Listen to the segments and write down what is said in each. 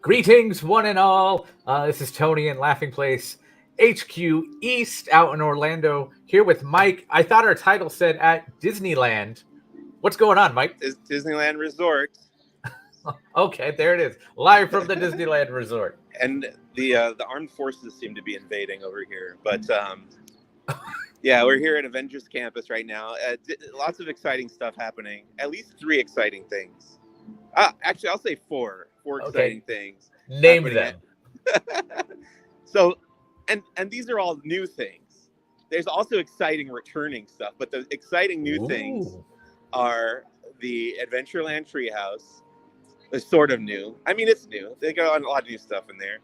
Greetings, one and all. This is Tony in Laughing Place HQ East out in Orlando, here with Mike. I thought our title said at Disneyland. What's going on, Mike? It's Disneyland Resort. Okay, there it is. Live from the Disneyland Resort. And the armed forces seem to be invading over here. But yeah, we're here at Avengers campus right now. Lots of exciting stuff happening. At least 3 exciting things. Actually, I'll say 4. 4 exciting things. Name them. So, and these are all new things. There's also exciting returning stuff, but the exciting new things are the Adventureland Treehouse. It's sort of new. I mean, it's new. They got a lot of new stuff in there.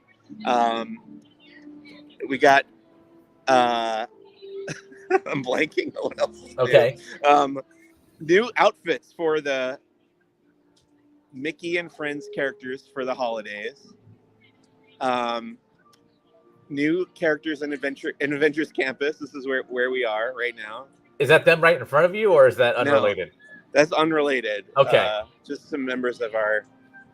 We got I'm blanking. What else? Okay. New outfits for the Mickey and Friends characters for the holidays. New characters in Avengers Campus. This is where we are right now. Is that them right in front of you, or is that unrelated? No, that's unrelated. Okay. Just some members of our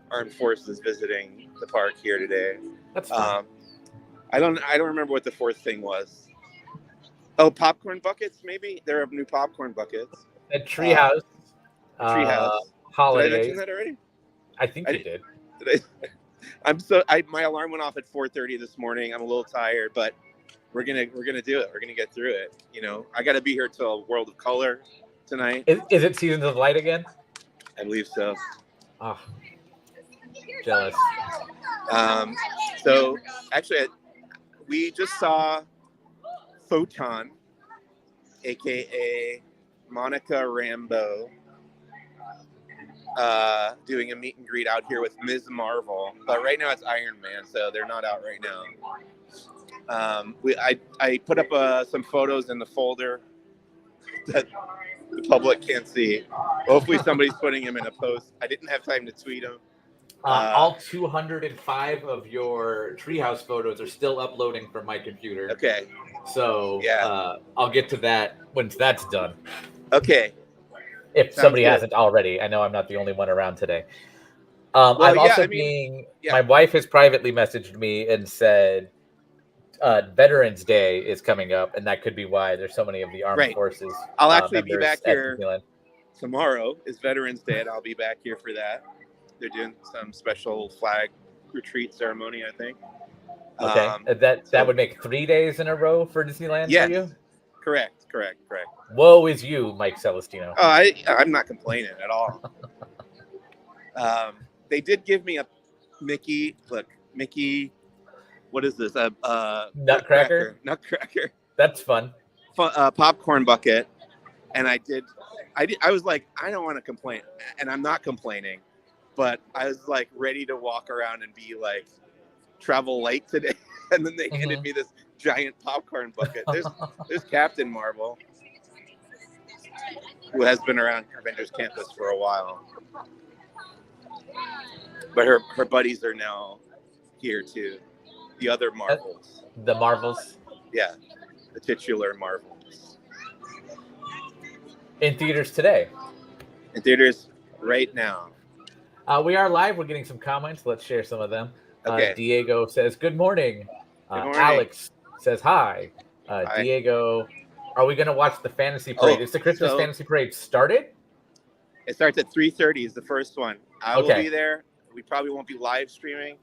armed forces visiting the park here today. That's fine. I don't remember what the 4th thing was. Oh, popcorn buckets, maybe? There are new popcorn buckets. A treehouse. Holidays. Did I mention that already? I think you did. Did my alarm went off at 4:30 this morning. I'm a little tired, but we're gonna do it. We're gonna get through it. You know, I got to be here till World of Color tonight. Is it Seasons of Light again? I believe so. Oh, jealous. So actually, we just saw Photon, aka Monica Rambeau, doing a meet and greet out here with Ms. Marvel, but right now it's Iron Man, so they're not out right now. I put up some photos in the folder that the public can't see. Hopefully somebody's putting them in a post. I didn't have time to tweet them. All 205 of your treehouse photos are still uploading from my computer. Okay. So yeah. I'll get to that once that's done. Okay. If somebody hasn't already. I know I'm not the only one around today. My wife has privately messaged me and said Veterans Day is coming up, and that could be why there's so many of the armed forces. I'll actually be back here tomorrow. Is Veterans Day, and I'll be back here for that. They're doing some special flag retreat ceremony, I think. Okay, that would make 3 days in a row for Disneyland for you? Correct. Woe is you, Mike Celestino. Oh, I'm not complaining at all. They did give me a Mickey. Look, Mickey. What is this? Nutcracker. That's fun. Popcorn bucket. And I was like, I don't want to complain, and I'm not complaining, but I was like ready to walk around and be like, travel light today, and then they handed me this giant popcorn bucket. There's Captain Marvel, who has been around Avengers Campus for a while, but her buddies are now here too. The other Marvels. The Marvels. Yeah, the titular Marvels. In theaters today. In theaters right now. We are live. We're getting some comments. Let's share some of them. Okay. Diego says, good morning. Good morning. Alex says, hi. Hi. Diego, are we going to watch the Fantasy Parade? Is the Christmas Fantasy Parade started? It starts at 3:30 is the first one. I will be there. We probably won't be live streaming.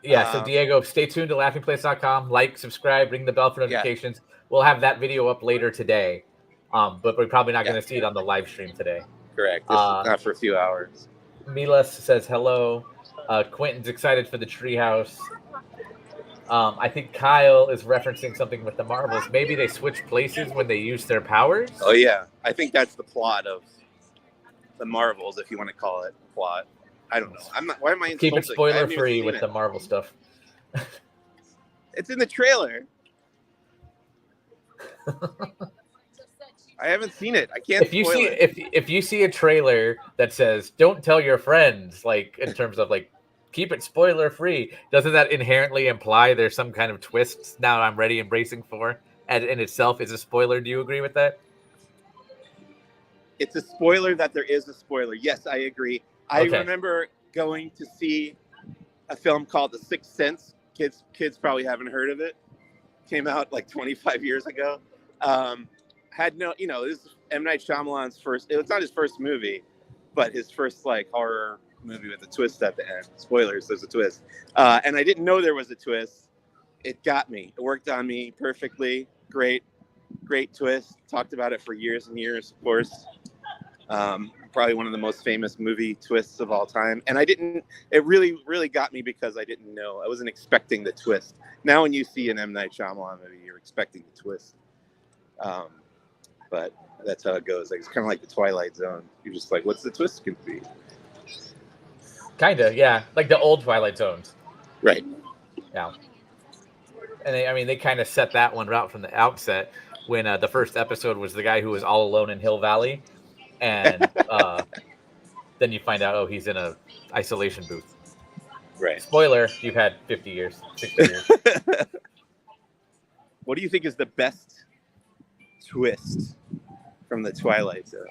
Yeah, so Diego, stay tuned to laughingplace.com. Like, subscribe, ring the bell for notifications. Yeah. We'll have that video up later today. But we're probably not going to see it on the live stream today. Correct. Not for a few hours. Milas says hello. Quentin's excited for the treehouse. I think Kyle is referencing something with the Marvels. Maybe they switch places when they use their powers? Oh, yeah. I think that's the plot of the Marvels, if you want to call it plot. I don't know. I'm not. Why am I insulting? Keep it spoiler free with the Marvel stuff. It's in the trailer. I haven't seen it. I can't. If you see a trailer that says "Don't tell your friends," like in terms of like keep it spoiler free, doesn't that inherently imply there's some kind of twist? Now I'm ready and bracing for, and in itself is a spoiler. Do you agree with that? It's a spoiler that there is a spoiler. Yes, I agree. I remember going to see a film called The Sixth Sense. Kids probably haven't heard of it. Came out like 25 years ago. Had no, this is M. Night Shyamalan's first. It's not his first movie, but his first like horror movie with a twist at the end. Spoilers, there's a twist. And I didn't know there was a twist. It got me. It worked on me perfectly. Great twist. Talked about it for years and years, of course. Probably one of the most famous movie twists of all time. And it really, really got me because I didn't know. I wasn't expecting the twist. Now when you see an M. Night Shyamalan movie, you're expecting the twist. But that's how it goes. Like, it's kind of like the Twilight Zone. You're just like, what's the twist going to be? Kind of, yeah. Like the old Twilight Zones. Right. Yeah. And they kind of set that one out from the outset when the first episode was the guy who was all alone in Hill Valley. And then you find out, oh, he's in a isolation booth. Right. Spoiler, you've had 50 years, 60 years. What do you think is the best twist from the Twilight Zone?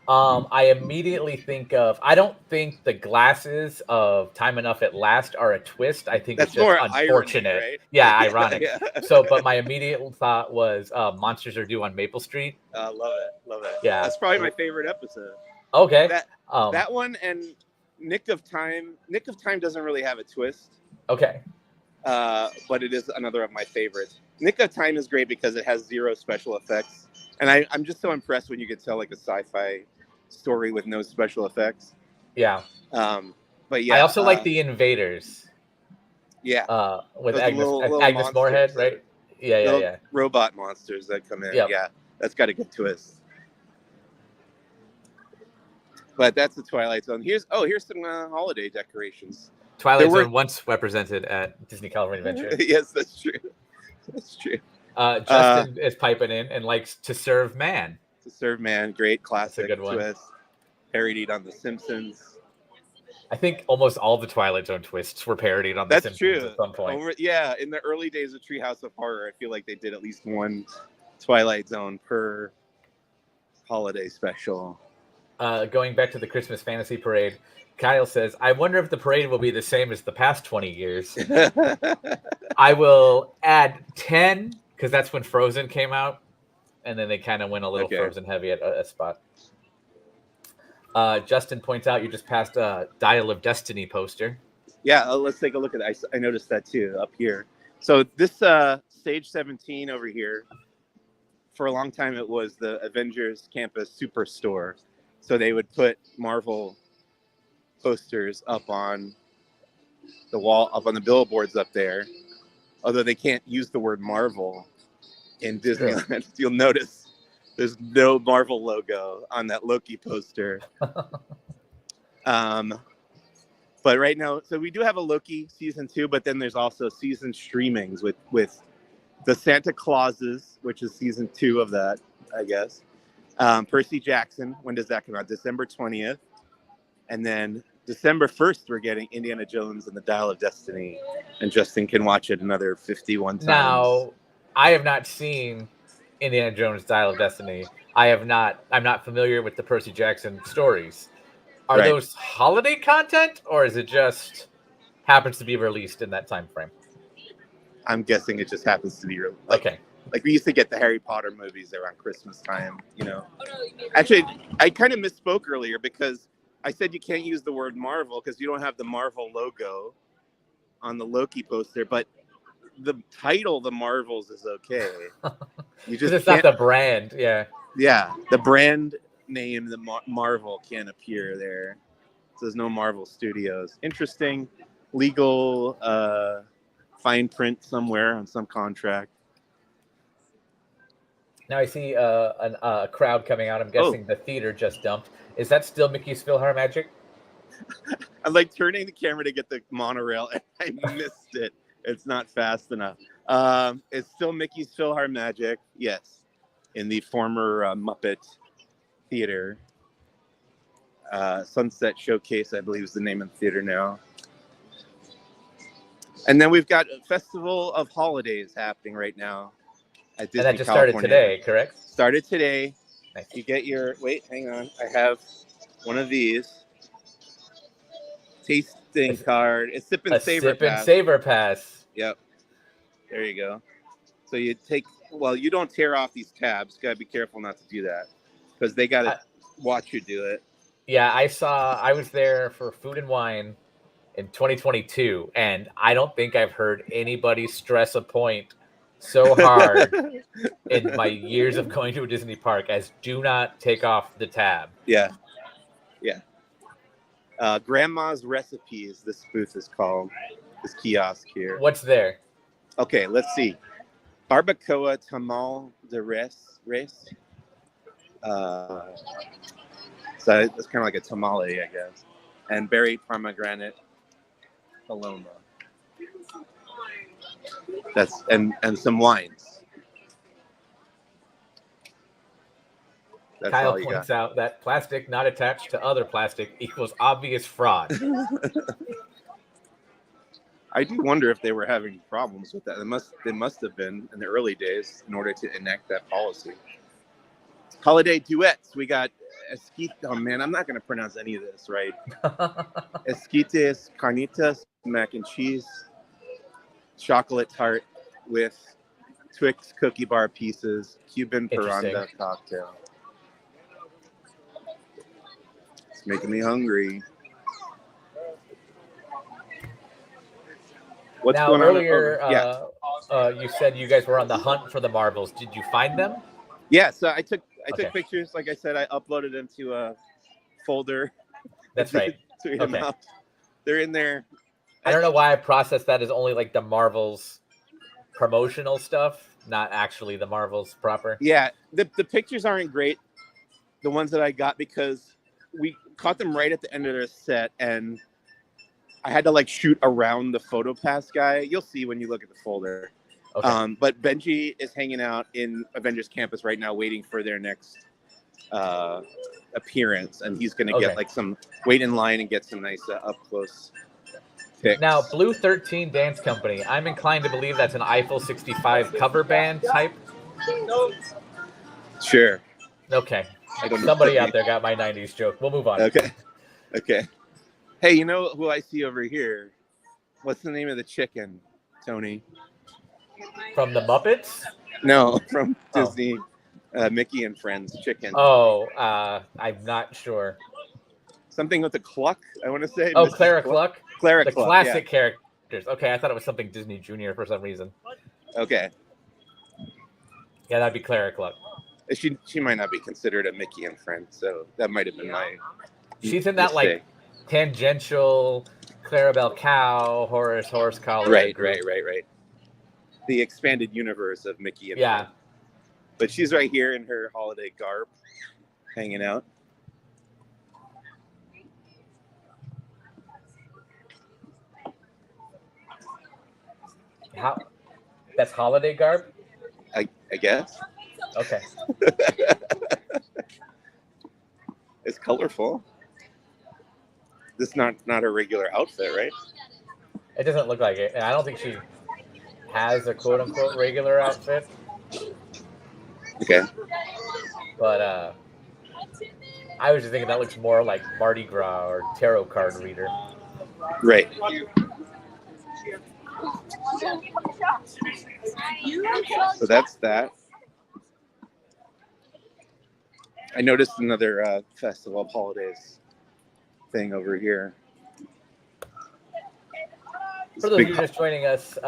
I immediately think of, I don't think the glasses of Time Enough at Last are a twist. I think That's it's just more unfortunate. irony, right? Yeah, ironic. Yeah. But my immediate thought was Monsters Are Due on Maple Street. Love it. Yeah. That's probably my favorite episode. Okay. That one and Nick of Time. Nick of Time doesn't really have a twist. Okay. But it is another of my favorites. Nick of Time is great because it has zero special effects. And I'm just so impressed when you can tell like a sci-fi story with no special effects. Yeah. But yeah. I also like the Invaders. Yeah. With Those Agnes Moorehead, right? Yeah. Robot monsters that come in. Yep. Yeah. That's got a good twist. But that's the Twilight Zone. Here's some holiday decorations. Twilight Zone once represented at Disney California Adventure. Yes, that's true. That's true. Justin is piping in and likes To Serve Man. To Serve Man, great classic good one. twist. Parodied on The Simpsons. I think almost all the Twilight Zone twists were parodied on The Simpsons true. At some point. In the early days of Treehouse of Horror, I feel like they did at least one Twilight Zone per holiday special. Going back to the Christmas Fantasy Parade, Kyle says, I wonder if the parade will be the same as the past 20 years. I will add 10, because that's when Frozen came out. And then they kind of went a little Frozen heavy at a spot. Justin points out you just passed a Dial of Destiny poster. Yeah, let's take a look at it. I noticed that too up here. So this Stage 17 over here, for a long time it was the Avengers Campus Superstore. So they would put Marvel posters up on the wall, up on the billboards up there. Although they can't use the word Marvel in Disneyland. Sure. You'll notice there's no Marvel logo on that Loki poster. But right now, so we do have a Loki season 2, but then there's also season streamings with the Santa Clauses, which is season 2 of that, I guess. Percy Jackson, when does that come out? December 20th. And then December 1st, we're getting Indiana Jones and the Dial of Destiny. And Justin can watch it another 51 times. Now, I have not seen Indiana Jones Dial of Destiny. I'm not familiar with the Percy Jackson stories. Are those holiday content, or is it just happens to be released in that time frame? I'm guessing it just happens to be released. Okay. Like we used to get the Harry Potter movies around Christmas time, Actually, I kind of misspoke earlier because I said you can't use the word Marvel because you don't have the Marvel logo on the Loki poster, but the title, The Marvels, is okay. You just it's not the brand, yeah. Yeah, the brand name, the Marvel, can't appear there. So there's no Marvel Studios. Interesting legal fine print somewhere on some contract. Now I see a crowd coming out. I'm guessing the theater just dumped. Is that still Mickey's PhilharMagic? I'm like turning the camera to get the monorail, and I missed it. It's not fast enough. It's still Mickey's PhilharMagic, yes, in the former Muppet Theater. Sunset Showcase, I believe, is the name of the theater now. And then we've got a Festival of Holidays happening right now at Disney, and that just California. Started today, correct? Started today. Nice. You get your, wait, hang on. I have one of these. tasting card. It's sip and A savor sip and pass. savor pass. Yep. There you go. So you take, well, you don't tear off these tabs. Got to be careful not to do that because they got to watch you do it. Yeah, I was there for Food and Wine in 2022, and I don't think I've heard anybody stress a point so hard in my years of going to a Disney park as do not take off the tab. Yeah. Yeah. Grandma's Recipes, this booth is called, this kiosk here. What's there? Okay, let's see. Barbacoa tamal de res. So it's kind of like a tamale, I guess. And berry pomegranate paloma. That's and some wines. That's Kyle all you points got. out that plastic not attached to other plastic equals obvious fraud. I do wonder if they were having problems with that. They must have been in the early days in order to enact that policy. Holiday duets. We got esquite. Oh man, I'm not going to pronounce any of this right. Esquites, carnitas, mac and cheese, chocolate tart with Twix cookie bar pieces, Cuban Paranda cocktail. It's making me hungry. What's now, going earlier, on? Yeah. You said you guys were on the hunt for the marbles. Did you find them? Yeah, so I took pictures. Like I said, I uploaded them to a folder. That's right. Okay. They're in there. I don't know why I processed that as only like the Marvels promotional stuff, not actually the Marvels proper. Yeah, the pictures aren't great, the ones that I got, because we caught them right at the end of their set, and I had to like shoot around the PhotoPass guy. You'll see when you look at the folder. Okay. But Benji is hanging out in Avengers Campus right now, waiting for their next appearance, and he's going to get like some wait in line and get some nice up close pics. Now, Blue 13 Dance Company. I'm inclined to believe that's an Eiffel 65 cover band type. Sure. Okay. Somebody out there got my 90s joke. We'll move on. Okay. Hey, you know who I see over here? What's the name of the chicken, Tony? From the Muppets? No, from Disney, Mickey and Friends chicken. Oh, I'm not sure. Something with a cluck, I want to say. Oh, Clara Cluck? Clara Cluck. The classic characters. Okay, I thought it was something Disney Junior for some reason. Okay. Yeah, that'd be Clara Cluck. She might not be considered a Mickey and Friends, so that might have been my She's in that like tangential Clarabelle Cow, Horace Collar. Right. The expanded universe of Mickey and Friends. But she's right here in her holiday garb, hanging out. How? That's holiday garb? I guess. Okay. It's colorful. This is not a regular outfit, right? It doesn't look like it. And I don't think she has a quote-unquote regular outfit. Okay. But I was just thinking that looks more like Mardi Gras or tarot card reader. Right. So that's that. I noticed another Festival of Holidays thing over here. For those of you just joining us,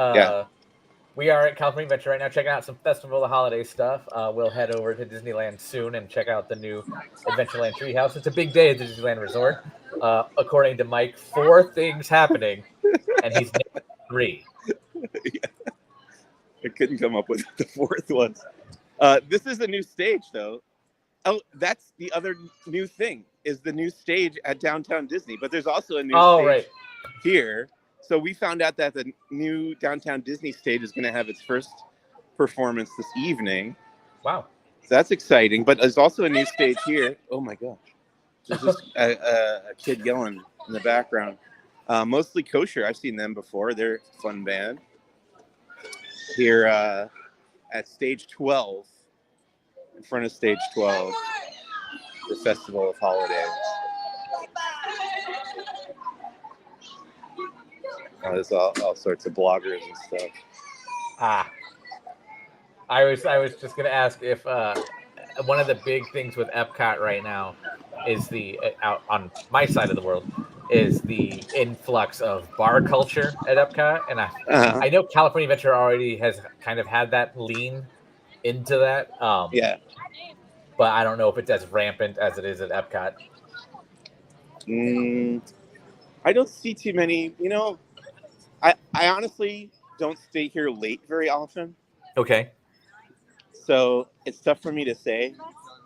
we are at California Adventure right now checking out some Festival of Holiday stuff. We'll head over to Disneyland soon and check out the new Adventureland Treehouse. It's a big day at the Disneyland Resort. According to Mike, 4 things happening, and he's named 3. I couldn't come up with the 4th one. This is a new stage, though. Oh, that's the other new thing, is the new stage at Downtown Disney. But there's also a new stage here. So we found out that the new Downtown Disney stage is going to have its first performance this evening. Wow. So that's exciting. But there's also a new stage here. Oh, my gosh. There's just a kid yelling in the background. Mostly Kosher. I've seen them before. They're a fun band. Here at stage 12, in front of stage 12, the Festival of Holidays. There's all sorts of bloggers and stuff. I was just gonna ask if one of the big things with Epcot right now is the out on my side of the world is the influx of bar culture at Epcot, and I know California Adventure already has kind of had that lean into that. Yeah. But I don't know if it's as rampant as it is at Epcot. I don't see too many. I honestly don't stay here late very often. Okay. So it's tough for me to say,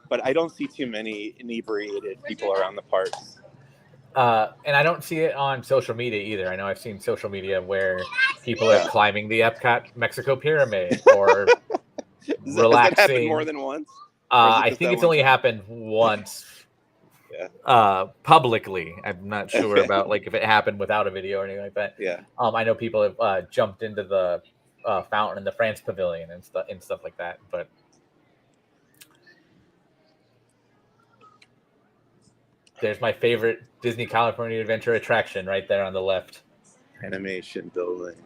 but I don't see too many inebriated people around the parks. And I don't see it on social media either. I know I've seen social media where people are climbing the Epcot Mexico Pyramid or relaxing. Has that happened more than once? I think it's only happened once. Publicly. I'm not sure about like if it happened without a video or anything like that. Yeah. I know people have jumped into the fountain in the France Pavilion and stuff like that. But there's my favorite Disney California Adventure attraction right there on the left. Animation building.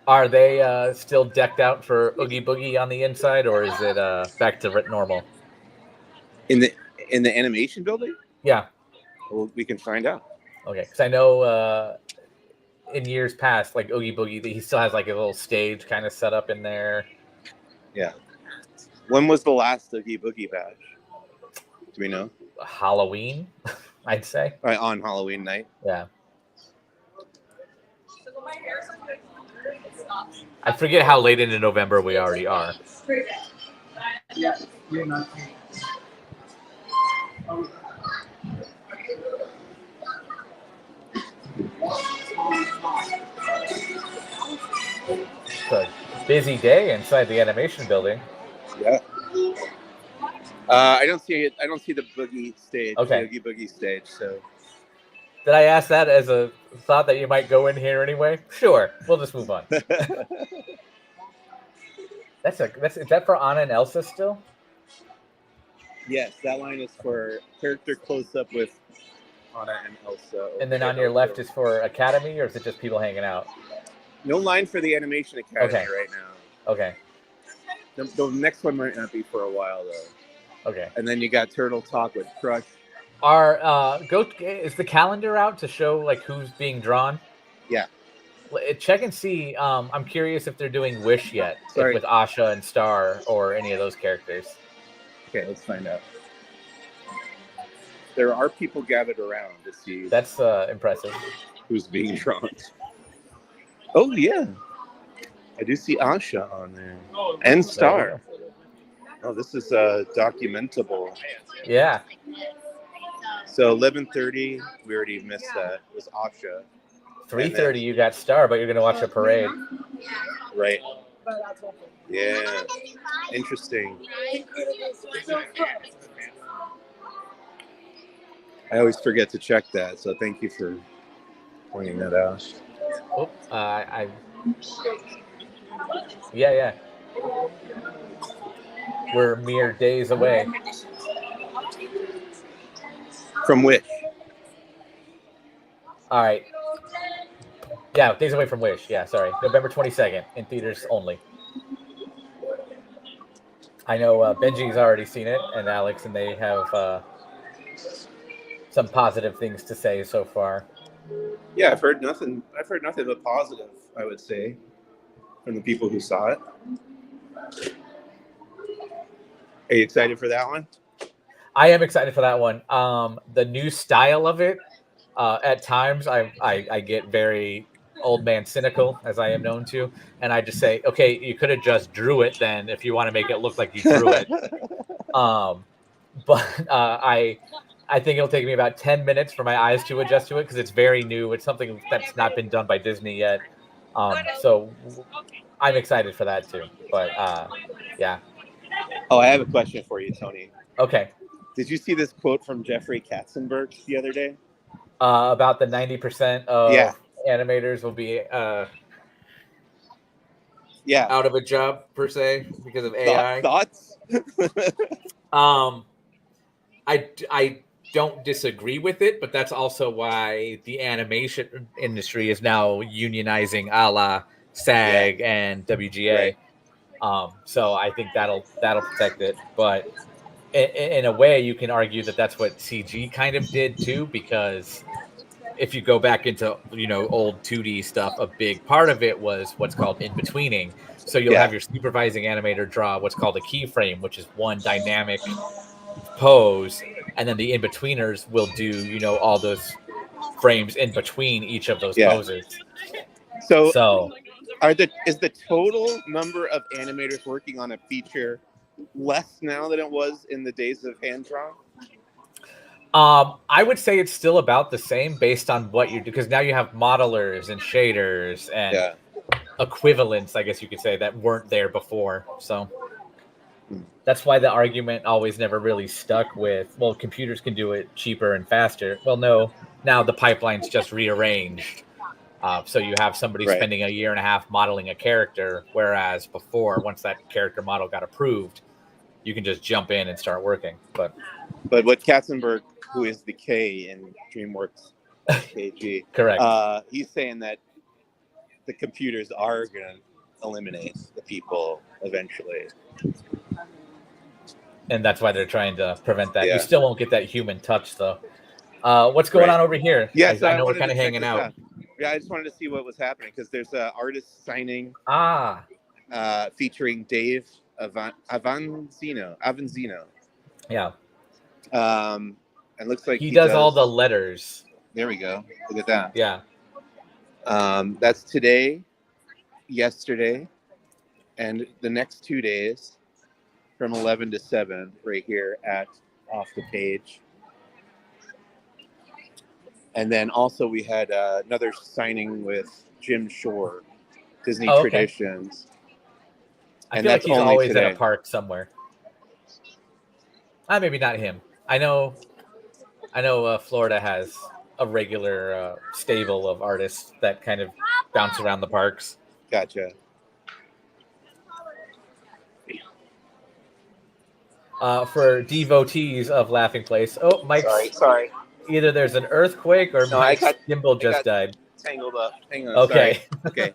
Are they still decked out for Oogie Boogie on the inside, or is it back to normal? In the animation building? Yeah. Well, we can find out. Okay, because I know in years past, like Oogie Boogie, he still has like a little stage kind of set up in there. Yeah. When was the last Oogie Boogie badge? Do we know? Halloween, I'd say. Right, on Halloween night. Yeah. I forget how late into November we already are. It's a busy day inside the animation building. Yeah. I don't see it. I don't see the boogie stage. Okay. The Oogie Boogie stage. So. Did I ask that as a thought that you might go in here anyway? Sure. We'll just move on. Is that for Anna and Elsa still? Yes, that line is for character close up with Anna and Elsa. And then on your left is for Academy, or is it just people hanging out? No line for the Animation Academy right now. Okay. The next one might not be for a while though. Okay. And then you got Turtle Talk with Crush. Is the calendar out to show like who's being drawn? Yeah. Check and see. I'm curious if they're doing Wish yet with Asha and Star or any of those characters. Okay, let's find out. There are people gathered around to see. That's impressive. Who's being drawn? Oh yeah, I do see Asha on there and Star. Oh, this is documentable. Yeah. So 11:30, we already missed that. It was Asha. 3:30, you got Star, but you're gonna watch a parade. Right. Yeah. Interesting. I always forget to check that, so thank you for pointing that out. Oh, yeah. We're mere days away. From which? All right. Yeah, days away from Wish. Yeah, sorry. November 22nd in theaters only. I know Benji's already seen it, and Alex, and they have some positive things to say so far. Yeah, I've heard nothing but positive, I would say, from the people who saw it. Are you excited for that one? I am excited for that one. The new style of it, at times I get very old man cynical, as I am known to, and I just say, okay, you could have just drew it then if you want to make it look like you drew it. But I think it'll take me about 10 minutes for my eyes to adjust to it because it's very new. It's something that's not been done by Disney yet. So I'm excited for that too. But yeah. Oh, I have a question for you, Tony. Okay. Did you see this quote from Jeffrey Katzenberg the other day? About the 90% of animators will be out of a job per se because of AI. Thoughts? I don't disagree with it, but that's also why the animation industry is now unionizing, a la SAG and WGA. Right. So I think that'll protect it. But in a way, you can argue that that's what CG kind of did too, because if you go back into old 2D stuff, a big part of it was what's called in betweening. So you'll Yeah. have your supervising animator draw what's called a keyframe, which is one dynamic pose, and then the in betweeners will do all those frames in between each of those Yeah. poses. So So is the total number of animators working on a feature less now than it was in the days of hand draw? I would say it's still about the same based on what you do, because now you have modelers and shaders and Yeah. equivalents, I guess you could say, that weren't there before. So that's why the argument always never really stuck with, well, computers can do it cheaper and faster. Well, no, now the pipeline's just rearranged. So you have somebody Right. spending a year and a half modeling a character, whereas before, once that character model got approved, you can just jump in and start working. But what Katzenberg, who is the K in DreamWorks KG, correct. He's saying that the computers are going to eliminate the people eventually. And that's why they're trying to prevent that. Yeah. You still won't get that human touch, though. What's going on over here? Yeah, so I know we're wanted kind of to check hanging this out. Yeah, I just wanted to see what was happening because there's an artist signing featuring Dave Avanzino. Yeah. And looks like he does all the letters. There we go. Look at that. Yeah. That's today, yesterday, and the next 2 days from 11 to 7 right here at Off the Page. And then also we had another signing with Jim Shore, Disney Traditions. I feel like he's always at a park somewhere. Maybe not him. I know Florida has a regular stable of artists that kind of bounce around the parks. Gotcha. For devotees of Laughing Place. Oh, Mike's. Sorry. Either there's an earthquake or Mike's gimbal just died. Tangled up. Hang on. Okay. Sorry.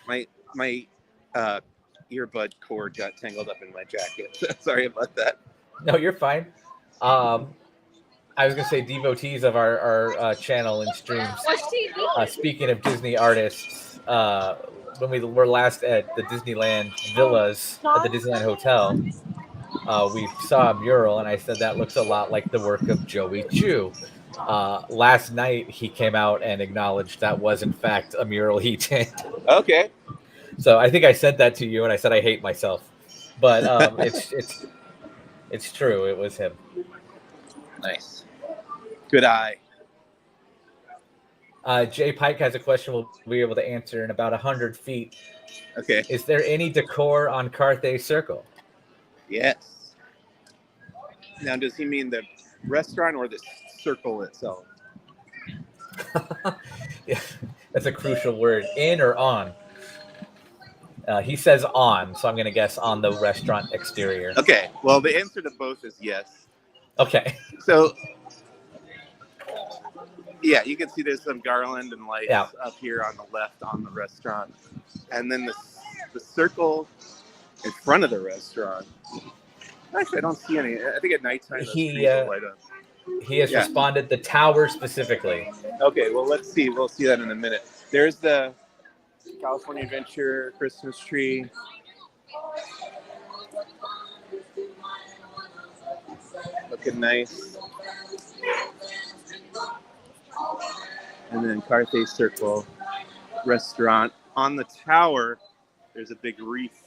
Okay. My earbud cord got tangled up in my jacket. Sorry about that. No, you're fine. I was gonna say devotees of our channel and streams. Speaking of Disney artists, when we were last at the Disneyland Villas at the Disneyland Hotel, we saw a mural, and I said that looks a lot like the work of Joey Chu. Last night, he came out and acknowledged that was in fact a mural he did. Okay. So I think I said that to you, and I said I hate myself, but it's true. It was him. Nice. Good eye. Jay Pike has a question we'll be able to answer in about 100 feet. Okay. Is there any decor on Carthay Circle? Yes. Now, does he mean the restaurant or the circle itself? Yeah, that's a crucial word. In or on? He says on, so I'm going to guess on the restaurant exterior. Okay. Well, the answer to both is yes. Okay. So, yeah, you can see there's some garland and lights up here on the left on the restaurant. And then the circle in front of the restaurant. Actually, I don't see any. I think at nighttime, those trees will light up. He has responded the tower specifically. Okay, well, let's see. We'll see that in a minute. There's the California Adventure Christmas tree. Looking nice. And then Carthay Circle restaurant. On the tower, there's a big wreath.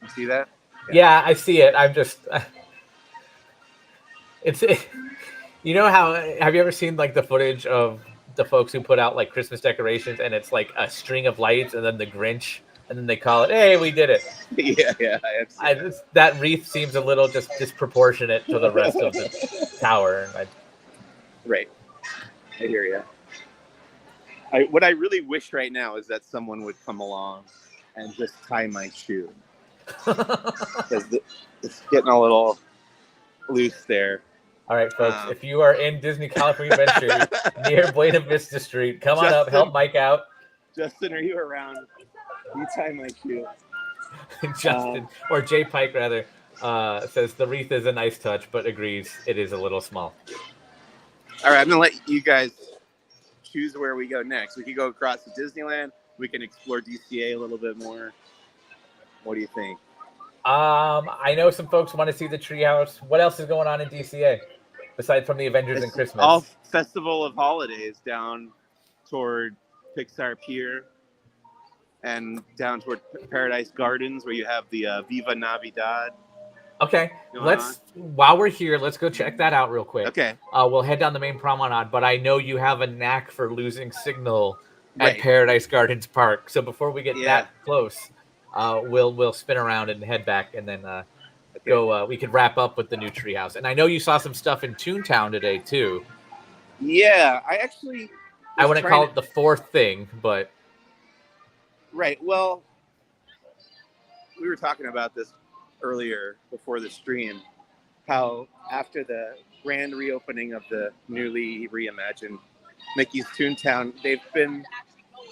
You see that? Yeah, I see it. I'm just... You know how... Have you ever seen like the footage of the folks who put out like Christmas decorations and it's like a string of lights and then the Grinch and then they call it, hey, we did it. Yeah. That wreath seems a little just disproportionate to the rest of the tower. Right. I hear you. What I really wish right now is that someone would come along and just tie my shoe because it's getting a little loose there. All right, folks. If you are in Disney California Adventure near Buena Vista Street, come on up, help Mike out. Justin, are you around? You tie my shoe. Justin, or Jay Pike rather, says the wreath is a nice touch, but agrees it is a little small. All right, I'm gonna let you guys choose where we go next. We can go across to Disneyland. We can explore DCA a little bit more. What do you think? I know some folks want to see the treehouse. What else is going on in DCA besides from the Avengers and Christmas? All Festival of Holidays down toward Pixar Pier and down toward Paradise Gardens, where you have the Viva Navidad. Okay, while we're here, let's go check that out real quick. Okay. We'll head down the main promenade, but I know you have a knack for losing signal at Paradise Gardens Park. So before we get that close, we'll spin around and head back, and then go. We could wrap up with the new treehouse. And I know you saw some stuff in Toontown today too. Yeah, I wouldn't call it the fourth thing, but right. Well, we were talking about this earlier before the stream, how after the grand reopening of the newly reimagined Mickey's Toontown, they've been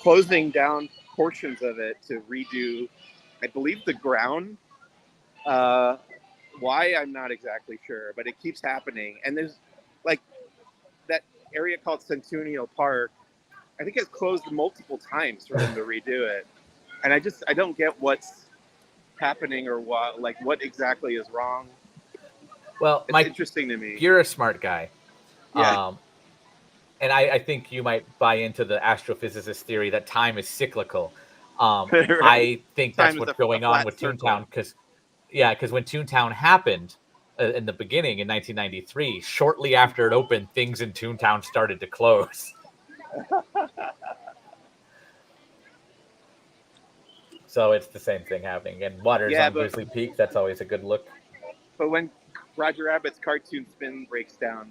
closing down portions of it to redo, I believe, the ground. Why, I'm not exactly sure, but it keeps happening. And there's like that area called Centennial Park, I think it's closed multiple times for them to redo it. And I don't get what's happening or what exactly is wrong. Well, it's Mike, interesting to me. You're a smart guy. Yeah. And I think you might buy into the astrophysicist theory that time is cyclical. Right. I think that's what's going on with Toontown, because when Toontown happened in the beginning in 1993, shortly after it opened, things in Toontown started to close. So it's the same thing happening. And water's on Grizzly Peak. That's always a good look. But when Roger Rabbit's cartoon spin breaks down,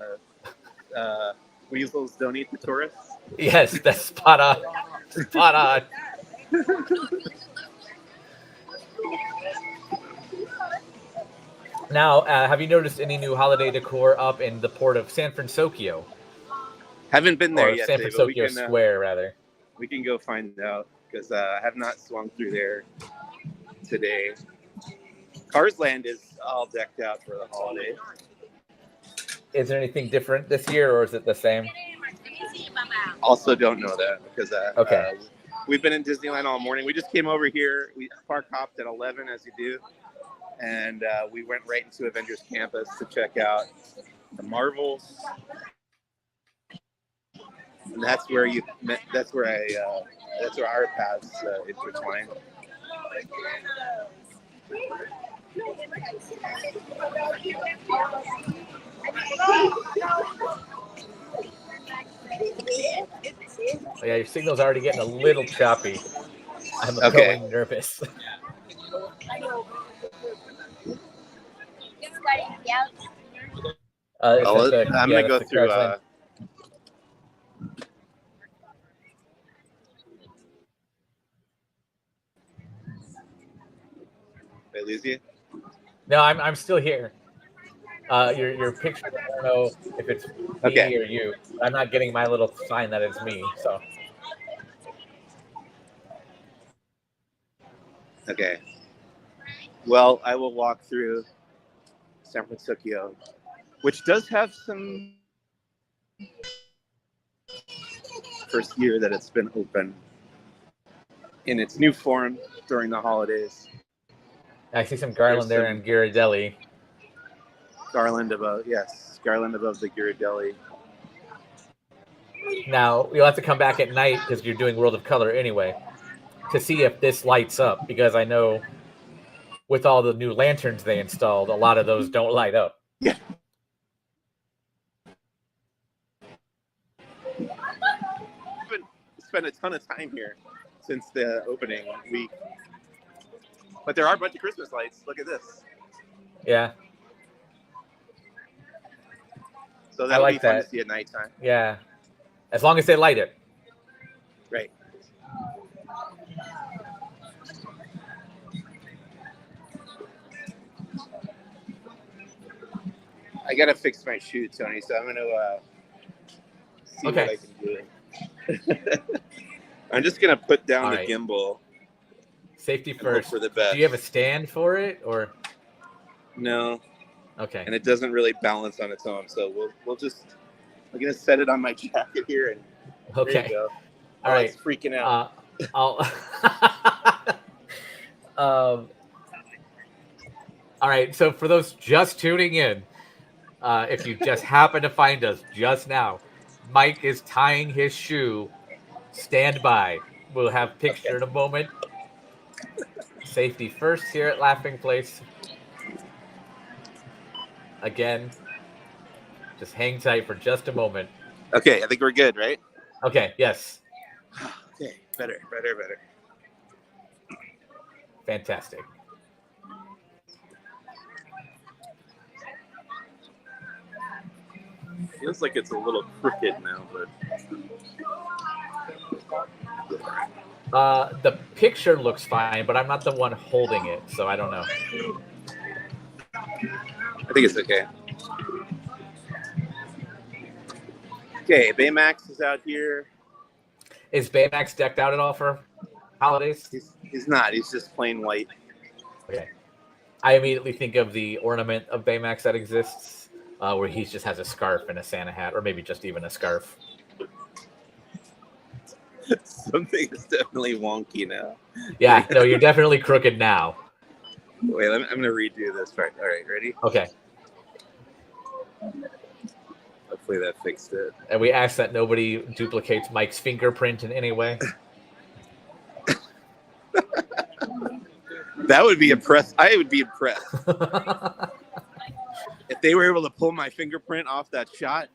the weasels don't eat the tourists. Yes, that's spot on. Spot on. Now, have you noticed any new holiday decor up in the port of San Francisco? Haven't been there yet. San Francisco Square, rather. We can go find out, because I have not swung through there today. Cars Land is all decked out for the holidays. Is there anything different this year, or is it the same? Also don't know that, because we've been in Disneyland all morning. We just came over here. We park hopped at 11, as you do. And we went right into Avengers Campus to check out the Marvels. And that's where our paths intertwine. Oh, yeah, your signal's already getting a little choppy. I'm growing nervous. I'm going to go through... Did I lose you? No, I'm still here. Your picture, I don't know if it's me or you. I'm not getting my little sign that it's me, so. Okay. Well, I will walk through San Francisco, which does have some first year that it's been open in its new form during the holidays. I see some garland there in Ghirardelli. Garland above the Ghirardelli. Now, you'll have to come back at night, because you're doing World of Color anyway, to see if this lights up, because I know with all the new lanterns they installed, a lot of those don't light up. Yeah. I've spent a ton of time here since the opening week. But there are a bunch of Christmas lights. Look at this. Yeah. So that'll be fun to see at nighttime. Yeah. As long as they light it. Right. I gotta fix my shoe, Tony. So I'm gonna see what I can do. I'm just gonna put down All the right. gimbal. Safety and hope first. for the best. Do you have a stand for it, or No? Okay. And it doesn't really balance on its own, so we'll just. I'm gonna set it on my jacket here, and Okay. there you go. All right. It's freaking out. I'll. All right. So for those just tuning in, if you just happen to find us just now, Mike is tying his shoe. Stand by. We'll have picture in a moment. Safety first here at Laughing Place. Again, just hang tight for just a moment. Okay, I think we're good, right? Okay, yes. Okay, better. Fantastic. Feels like it's a little crooked now, but The picture looks fine, but I'm not the one holding it, so I don't know. I think it's okay. Okay, Baymax is out here. Is Baymax decked out at all for holidays? He's not. He's just plain white. Okay. I immediately think of the ornament of Baymax that exists, where he just has a scarf and a Santa hat, or maybe just even a scarf. Something is definitely wonky now. Yeah, no, you're definitely crooked now. Wait, I'm going to redo this part. All right, ready? Okay. Hopefully that fixed it. And we ask that nobody duplicates Mike's fingerprint in any way. That would be impressed. I would be impressed. If they were able to pull my fingerprint off that shot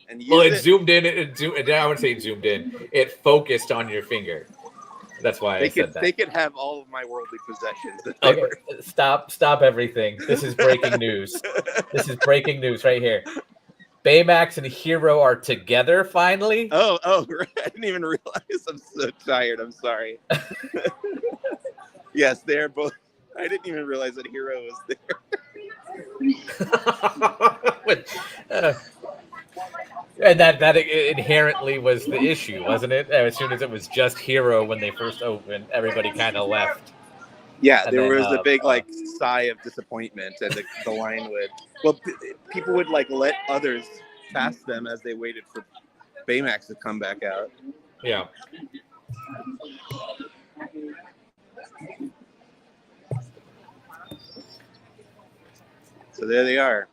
and use it zoomed in. I would say it zoomed in. It focused on your finger. That's why I said that. They could have all of my worldly possessions. Okay, stop everything. This is breaking news. This is breaking news right here. Baymax and Hero are together finally. Oh, right. I didn't even realize. I'm so tired. I'm sorry. Yes, they're both. I didn't even realize that Hero was there. And that inherently was the issue, wasn't it? As soon as it was just Hero when they first opened, everybody kind of left. Yeah, there was a big sigh of disappointment, and the line would. Well, people would let others pass them as they waited for Baymax to come back out. Yeah. So there they are.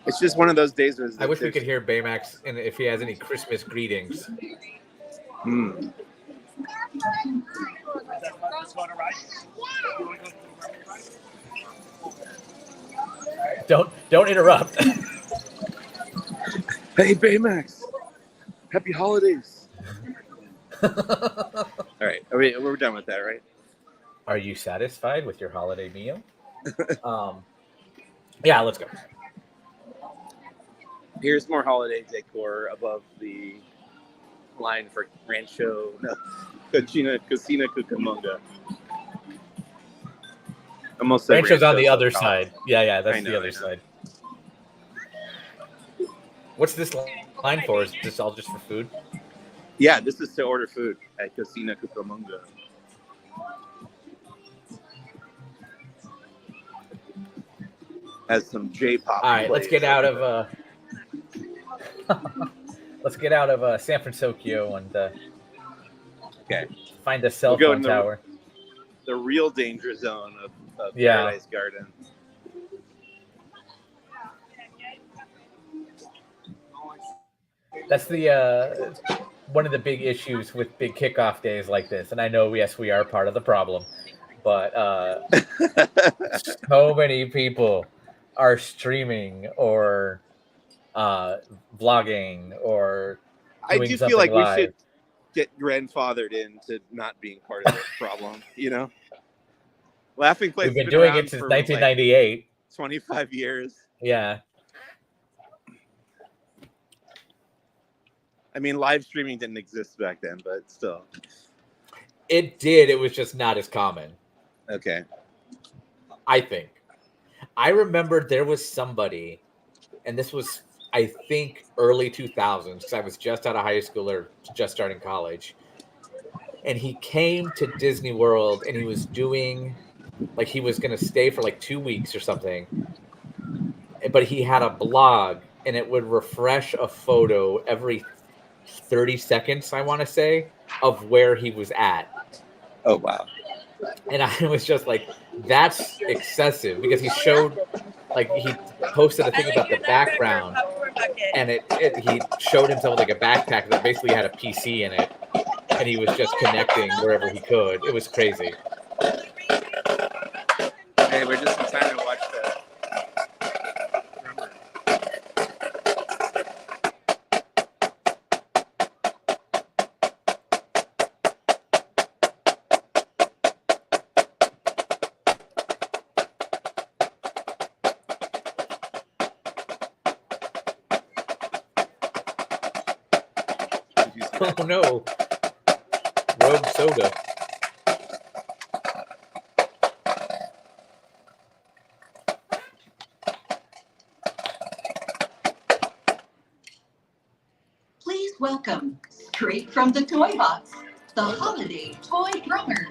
It's just one of those days where I wish we could hear Baymax and if he has any Christmas greetings. Don't interrupt. Hey Baymax, happy holidays. All right, we're done with that, right? Are you satisfied with your holiday meal? Yeah, let's go. Here's more holiday decor above the line for Rancho Cocina Cucamonga. Almost said Rancho's on the Rancho other College. side. Yeah, that's the other side. What's this line for? Is this all just for food? Yeah, this is to order food at Cocina Cucamonga. Has some J-pop. All right, let's get out of San Francisco and find a cell phone tower. The real danger zone of Paradise Garden. That's the one of the big issues with big kickoff days like this. And I know, yes, we are part of the problem, but so many people are streaming or vlogging or doing I do feel like live. We should get grandfathered into not being part of this problem, Laughing Place. We've been doing it since 1998. 25 years. Yeah. I mean, live streaming didn't exist back then, but still. It did. It was just not as common. Okay. I think. I remember there was somebody, and this was, I think, early 2000s, because I was just out of high school or just starting college. And he came to Disney World and he was doing, like, he was going to stay for like 2 weeks or something. But he had a blog and it would refresh a photo every 30 seconds, I want to say, of where he was at. Oh, wow. And I was just like, that's excessive, because he showed, like, he posted a thing about the background, and he showed himself with like a backpack that basically had a PC in it, and he was just connecting wherever he could. It was crazy. Hey, we're just in time to watch the. Oh no. Rogue soda. Please welcome, straight from the toy box, the Holiday Toy Drummers.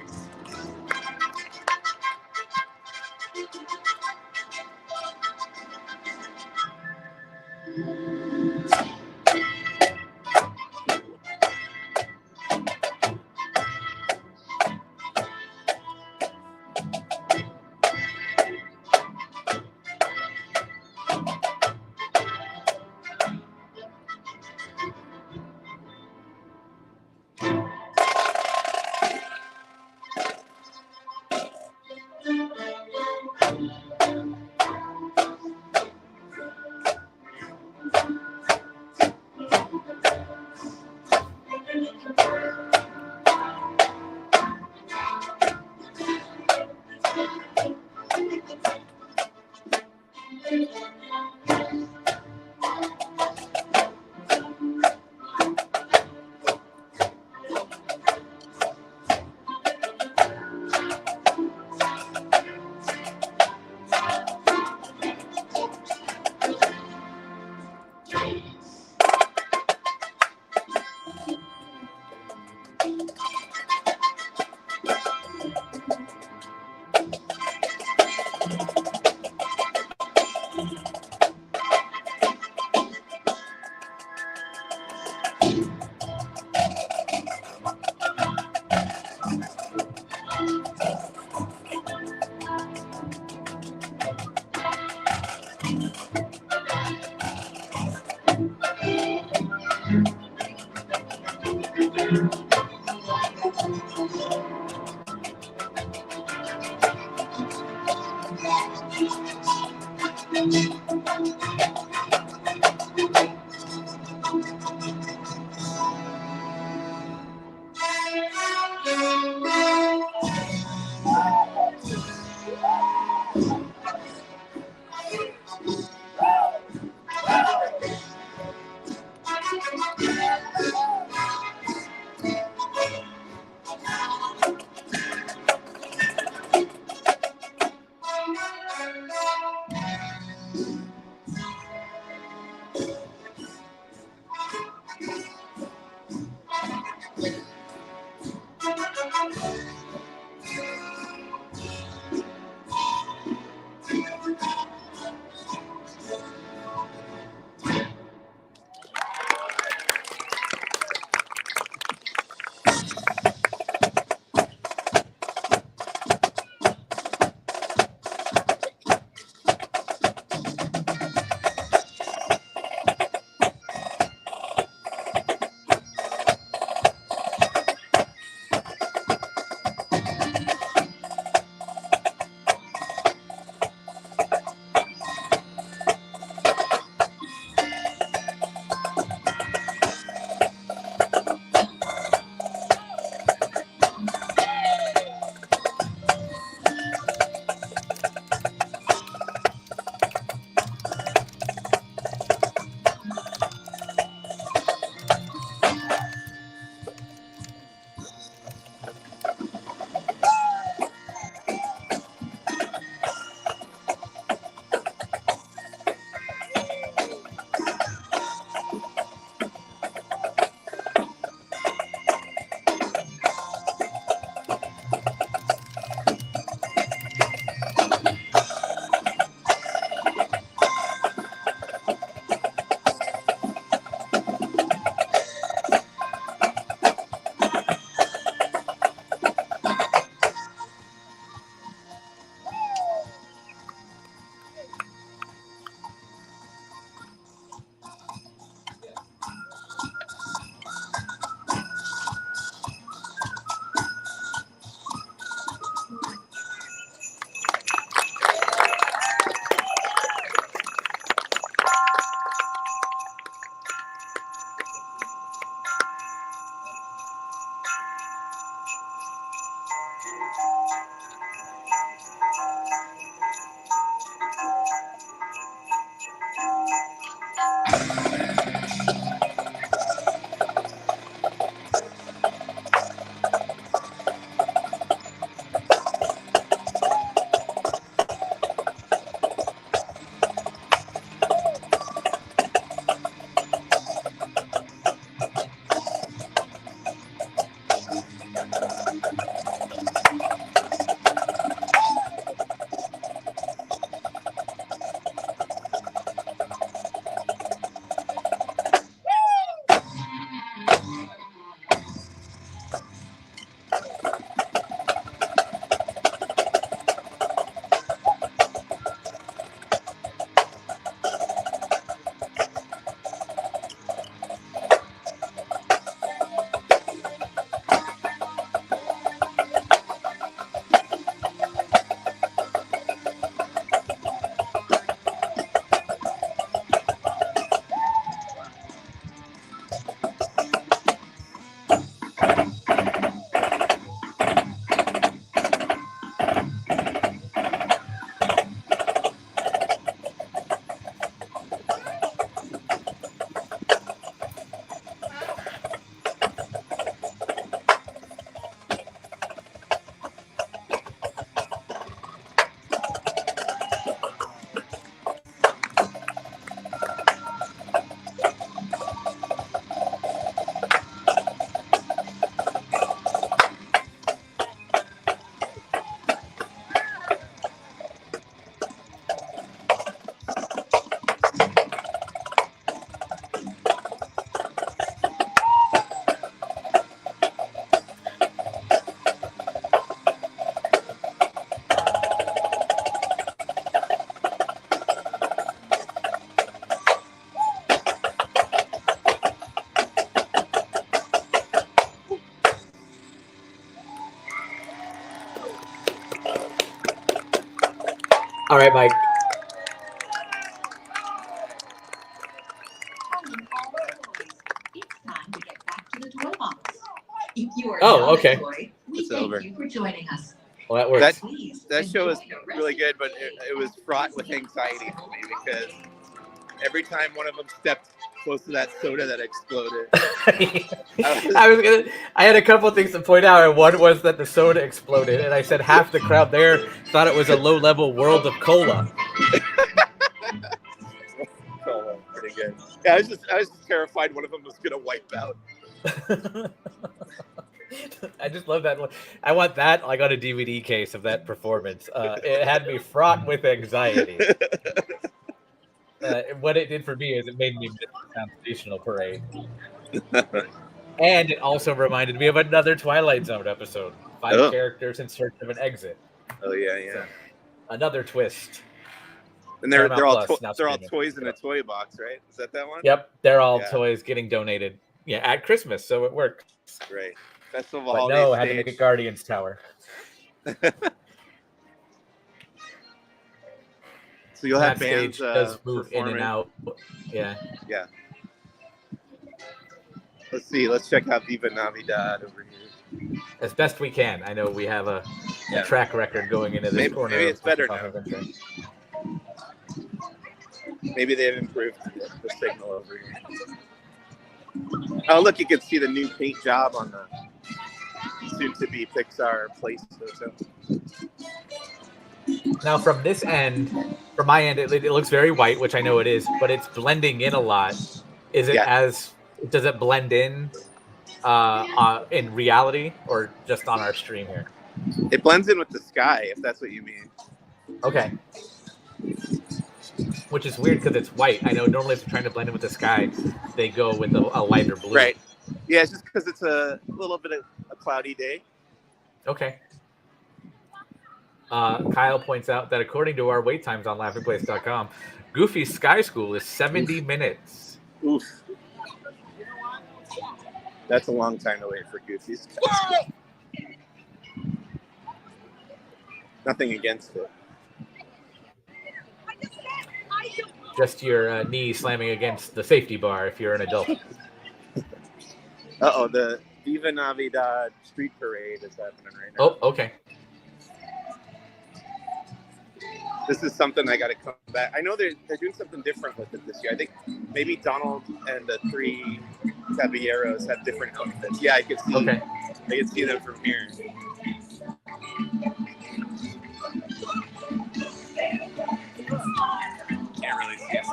All right, Mike. It's time to get back to the toy box. If you are Oh, not okay. a toy, we It's thank over. you for joining us. Well, that works. Please That show was enjoy the rest really of good, but it was fraught with anxiety for me because every time one of them stepped close to that soda that exploded. I had a couple things to point out, and one was that the soda exploded, and I said half the crowd there thought it was a low-level World of Cola. So, pretty good. Yeah, I was just terrified one of them was gonna wipe out. I just love that one. I want that like on a DVD case of that performance. It had me fraught with anxiety. What it did for me is it made me miss the Constitutional Parade. And it also reminded me of another Twilight Zone episode. 5 characters in search of an exit. Oh yeah. So, another twist. And they're all Paramount Plus, they're all streaming. toys in a toy box, right? Is that one? Yep, they're all Yeah. toys getting donated. Yeah, at Christmas, so it works. Right. Festival But holiday no, I had to stage. make a Guardians Tower. So you'll have That bands stage does move in and performing. out. Yeah. Yeah. Let's see. Let's check out Viva Navidad over here. As best we can. I know we have a Yeah. track record going into this Maybe corner. it's of better Talk now. Adventure. Maybe they've improved the signal over here. Oh, look! You can see the new paint job on the soon-to-be Pixar Place Hotel. Now, from this end, from my end, it looks very white, which I know it is, but it's blending in a lot. Is it does it blend in reality or just on our stream here? It blends in with the sky, if that's what you mean. Okay. Which is weird because it's white. I know normally if they're trying to blend in with the sky, they go with a lighter blue. Right. Yeah, it's just because it's a little bit of a cloudy day. Okay. Kyle points out that according to our wait times on laughingplace.com, Goofy's Sky School is 70 minutes. Oof. That's a long time to wait for Goofy's. Nothing against it. Just your knee slamming against the safety bar if you're an adult. Uh-oh, the Viva Navidad street parade is happening right now. Oh, okay. This is something I got to come back. I know they're doing something different with it this year. I think maybe Donald and the 3 Caballeros have different outfits. Yeah, I can see. Okay. I can see them from here. Can't really see it.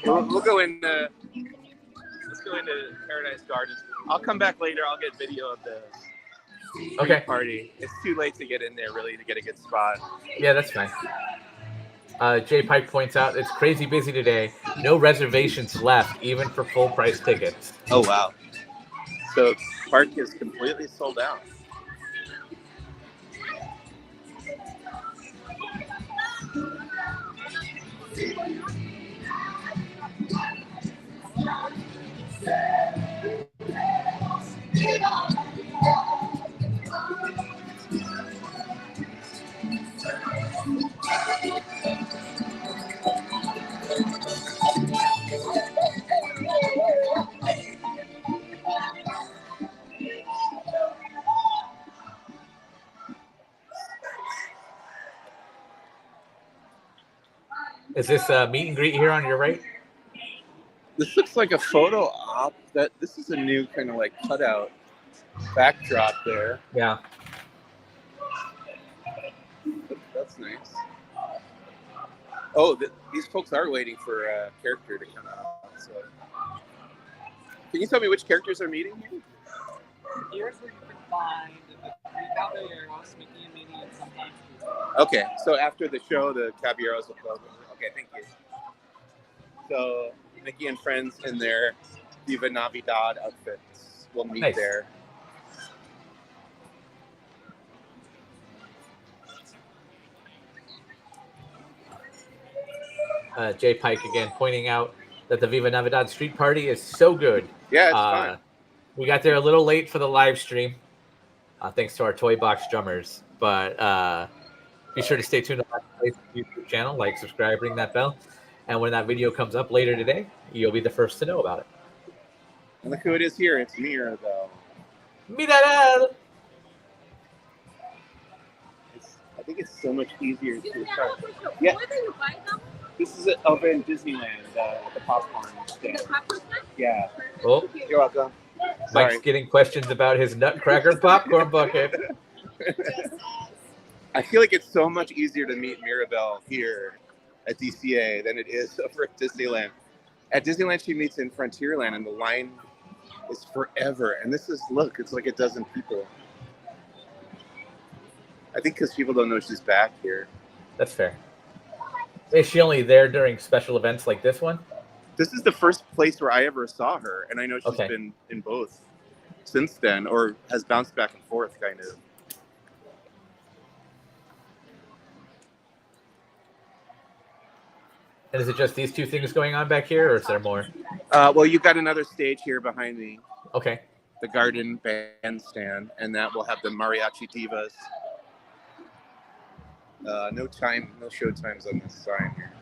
We'll go in. Let's go into Paradise Gardens. I'll come back later. I'll get video of the party. It's too late to get in there really to get a good spot. Yeah, that's fine. Jay Pike points out it's crazy busy today. No reservations left, even for full price tickets. Oh wow! So park is completely sold out. Is this a meet and greet here on your right? This looks like a photo op. This is a new kind of like cutout backdrop there. Yeah. That's nice. Oh, these folks are waiting for a character to come out. So, can you tell me which characters are meeting here? Here's where you can find the 3 Caballeros, Mickey and Minnie, and sometimes Goofy. Okay, so after the show, the Caballeros will go. Okay, thank you. So Mickey and friends in their Viva Navidad outfits will meet there. Jay Pike again pointing out that the Viva Navidad street party is so good. Yeah, it's fun. We got there a little late for the live stream, thanks to our toy box drummers. But Be sure to stay tuned to my YouTube channel, like, subscribe, ring that bell, and when that video comes up later today, you'll be the first to know about it. And look who it is here. It's Mirabelle. Mirabelle! I think it's so much easier to start. Yeah. This is over in Disneyland, the popcorn stand. Yeah. Oh, You're welcome. Mike's Sorry. getting questions about his Nutcracker popcorn bucket. I feel like it's so much easier to meet Mirabelle here at DCA than it is over at Disneyland. At Disneyland, she meets in Frontierland, and the line is forever. And this is, look, it's like a dozen people. I think because people don't know she's back here. That's fair. Is she only there during special events like this one? This is the first place where I ever saw her, and I know she's been in both since then, or has bounced back and forth, kind of. And is it just these two things going on back here, or is there more? Well, you've got another stage here behind me. Okay. The Garden Bandstand, and that will have the Mariachi Divas. No show times on this sign here.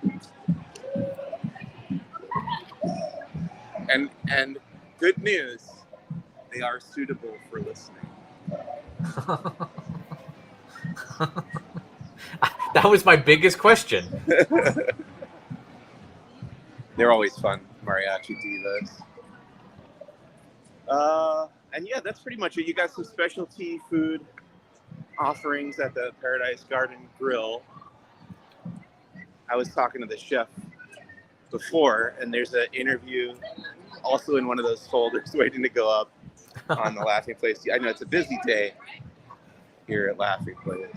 And good news, they are suitable for listening. That was my biggest question. They're always fun, Mariachi Divas. And yeah, that's pretty much it. You got some specialty food offerings at the Paradise Garden Grill. I was talking to the chef before, and there's an interview also in one of those folders waiting to go up on the Laughing Place. I know it's a busy day here at Laughing Place.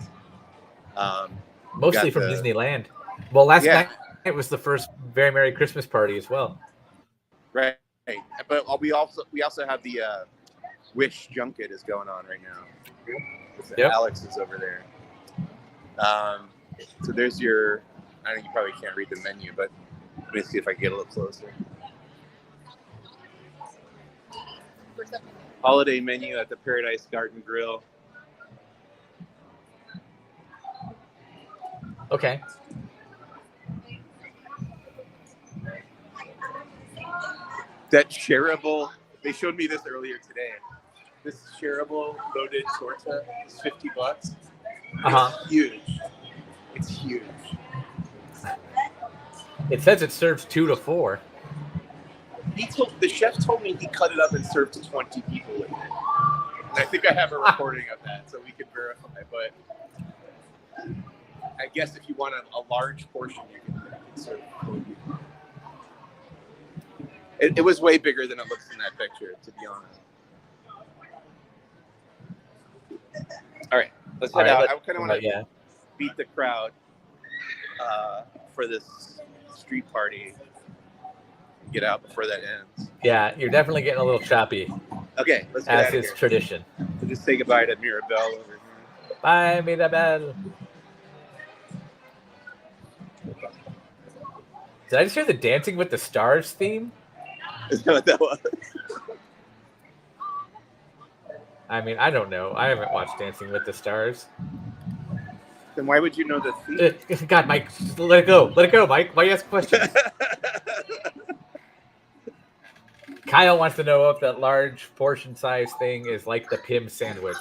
Mostly from Disneyland. Well, last night it was the first Very Merry Christmas party as well. Right. But we also have the Wish Junket is going on right now. Yep. Alex is over there. So there's your, I think you probably can't read the menu, but let me see if I can get a little closer. Holiday menu at the Paradise Garden Grill. Okay. That shareable, they showed me this earlier today. This shareable loaded torta is $50. It's huge. It's huge. It says it serves 2 to 4. The chef told me he cut it up and served to 20 people with it. And I think I have a recording of that, so we can verify. But I guess if you want a large portion, you can serve 20 people. It was way bigger than it looks in that picture, to be honest. All right, let's head out. I kind of want to beat the crowd for this street party. Get out before that ends. Yeah, you're definitely getting a little choppy. Okay, let's get as out of is here. Tradition. We'll just say goodbye to Mirabelle over here. Bye, Mirabelle. Did I just hear the Dancing with the Stars theme? Is that what that was? I mean, I don't know. I haven't watched Dancing with the Stars. Then why would you know the theme? God, Mike, let it go. Let it go, Mike. Why you ask questions? Kyle wants to know if that large portion size thing is like the Pim sandwich.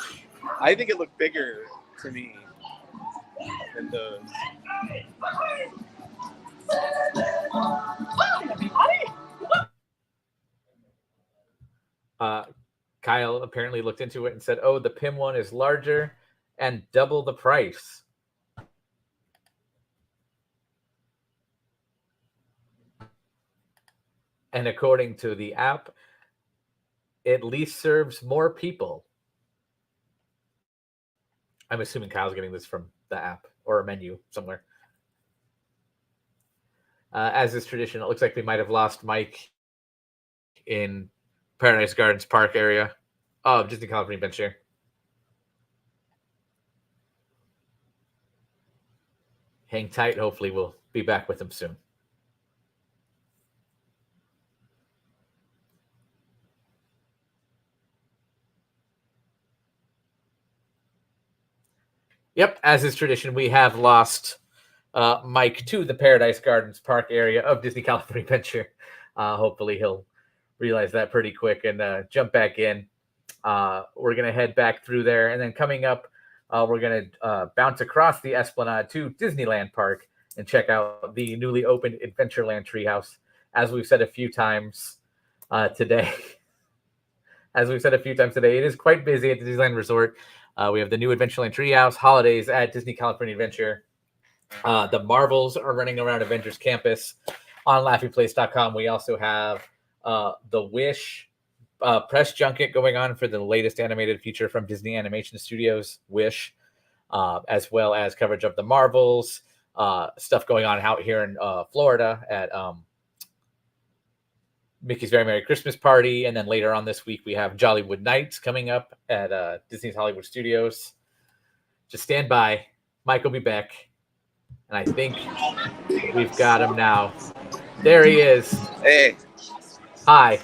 I think it looked bigger to me than those. Kyle apparently looked into it and said, oh, the Pim one is larger and double the price. And according to the app, it at least serves more people. I'm assuming Kyle's getting this from the app or a menu somewhere. As is tradition, it looks like we might have lost Mike in Paradise Gardens Park area. Oh, Disney California bench here. Hang tight. Hopefully we'll be back with him soon. Yep, as is tradition, we have lost Mike to the Paradise Gardens Park area of Disney California Adventure. Hopefully, he'll realize that pretty quick and jump back in. We're going to head back through there. And then coming up, we're going to bounce across the Esplanade to Disneyland Park and check out the newly opened Adventureland Treehouse. As we've said a few times today, it is quite busy at the Disneyland Resort. We have the new Adventureland Treehouse, holidays at Disney California Adventure. The Marvels are running around Avengers Campus on LaughingPlace.com. We also have the Wish press junket going on for the latest animated feature from Disney Animation Studios, Wish, as well as coverage of the Marvels, stuff going on out here in Florida at Mickey's Very Merry Christmas Party. And then later on this week, we have Jollywood Nights coming up at Disney's Hollywood Studios. Just stand by. Mike will be back. And I think we've got him now. There he is. Hey. Hi.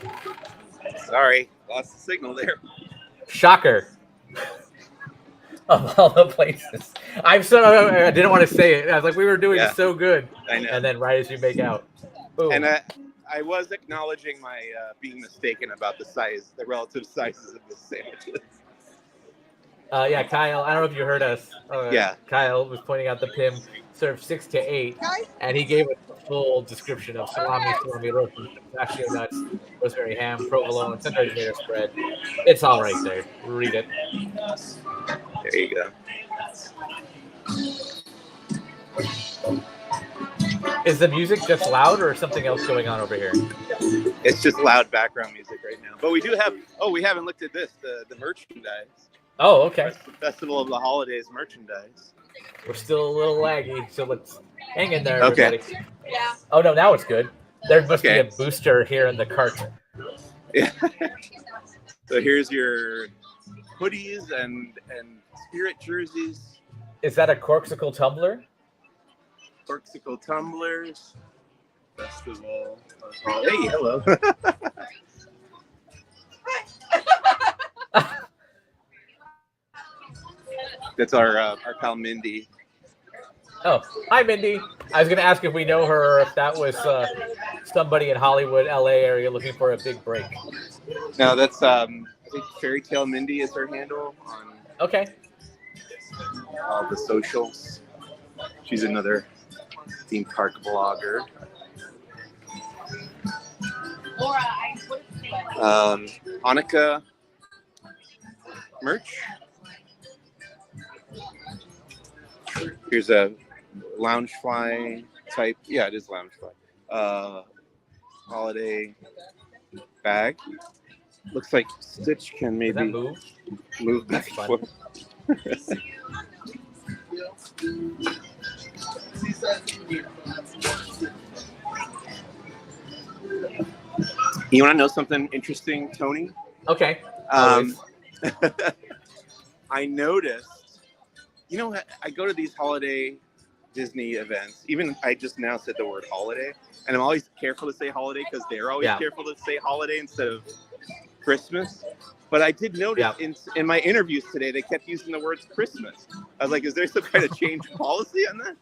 Sorry, lost the signal there. Shocker. Of all the places. I didn't want to say it. I was like, we were doing so good. I know. And then right as you make out. Boom. And I was acknowledging my being mistaken about the relative sizes of the sandwiches. Yeah, Kyle, I don't know if you heard us. Kyle was pointing out the Pim served 6 to 8, and he gave us a full description of salami roast, pistachio nuts, rosemary ham, provolone, sun-dried tomato spread. It's all right there. Read it. There you go. Is the music just loud or something else going on over here? It's just loud background music right now. But we do have, we haven't looked at this, the merchandise. Oh, okay. The Festival of the Holidays merchandise. We're still a little laggy, so let's hang in there, Okay. everybody. Yeah. Oh, no, now it's good. There must be a booster here in the cart. Yeah. So here's your hoodies and spirit jerseys. Is that a corksicle tumbler? Corksicle tumblers. Festival. Hey, hello. That's our pal Mindy. Oh, hi, Mindy. I was going to ask if we know her or if that was somebody in Hollywood, LA area looking for a big break. No, that's I think Fairy Tale Mindy is her handle on all the socials. She's another theme park vlogger. Hanukkah merch. Here's a Loungefly type. Yeah, it is Loungefly. Holiday bag. Looks like Stitch can maybe move back and forth. You want to know something interesting, Tony? Okay. I noticed, I go to these holiday Disney events. Even I just now said the word holiday, and I'm always careful to say holiday because they're always careful to say holiday instead of Christmas. But I did notice in my interviews today, they kept using the words Christmas. I was like, is there some kind of change policy on that?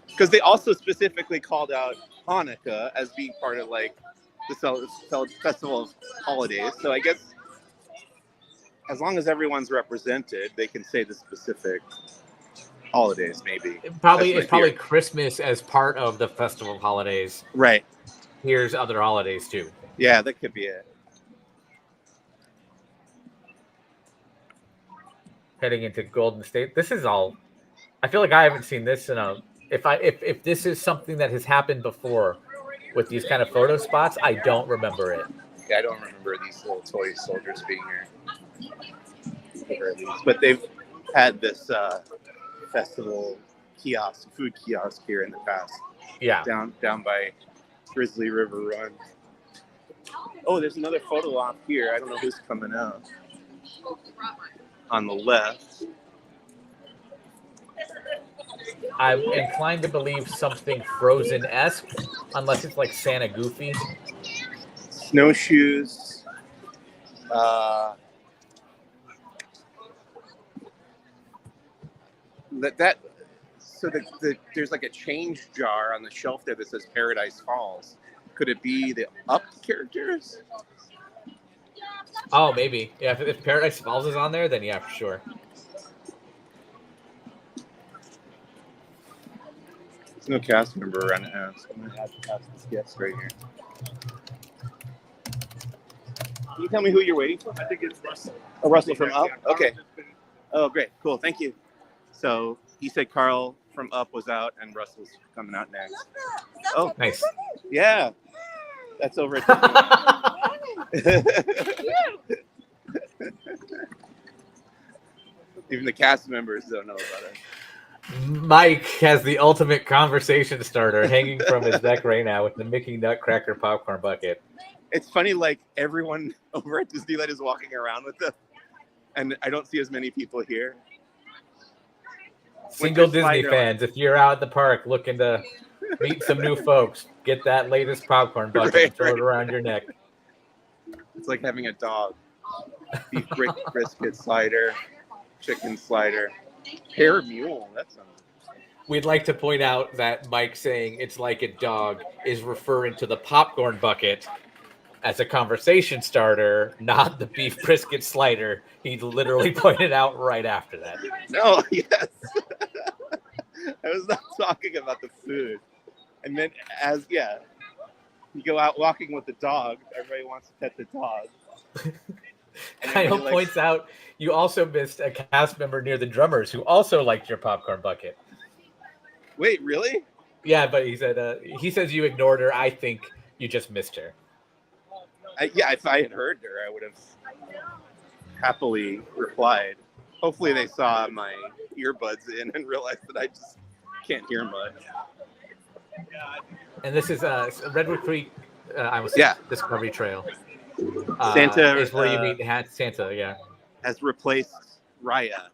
Because they also specifically called out Hanukkah as being part of like the Festival of Holidays. So I guess as long as everyone's represented, they can say the specific holidays, maybe. It's probably Christmas as part of the Festival of Holidays. Right. Here's other holidays too. Yeah, that could be it. Heading into Golden State. This is all. I feel like I haven't seen this in a. If this is something that has happened before with these kind of photo spots, I don't remember it. Yeah, I don't remember these little toy soldiers being here. But they've had this festival kiosk, food kiosk here in the past. Yeah. Down by Grizzly River Run. Oh, there's another photo off here. I don't know who's coming out. On the left. I'm inclined to believe something Frozen-esque, unless it's like Santa Goofy. Snowshoes. So there's like a change jar on the shelf there that says Paradise Falls. Could it be the Up characters? Oh, maybe. Yeah, if Paradise Falls is on there, then yeah, for sure. There's no cast member around the house. I'm gonna have to ask this guest right here. Can you tell me who you're waiting for? I think it's Russell. Oh, Russell from Up? Okay. Oh, great. Cool. Thank you. So he said Carl from Up was out and Russell's coming out next. Oh, Nice. yeah. That's over at Even the cast members don't know about it. Mike has the ultimate conversation starter hanging from his neck right now with the Mickey Nutcracker popcorn bucket. It's funny, like everyone over at Disneyland is walking around with them, and I don't see as many people here. Single Winter Disney Slider fans, if you're out at the park looking to meet some new folks, get that latest popcorn bucket and throw it around your neck. It's like having a dog. Beef brisket slider, chicken slider, pear mule. That sounds. We'd like to point out that Mike saying it's like a dog is referring to the popcorn bucket as a conversation starter, not the beef brisket slider. He literally pointed out right after that. No, yes. I was not talking about the food. I meant you go out walking with the dog, everybody wants to pet the dog. Kyle points out you also missed a cast member near the drummers who also liked your popcorn bucket. Wait, really? Yeah, but he says you ignored her. I think you just missed her. If I had heard her, I would have happily replied. Hopefully they saw my earbuds in and realized that I just can't hear much. And this is Redwood Creek, Discovery Trail. Santa is where you meet Santa, yeah. Has replaced Raya.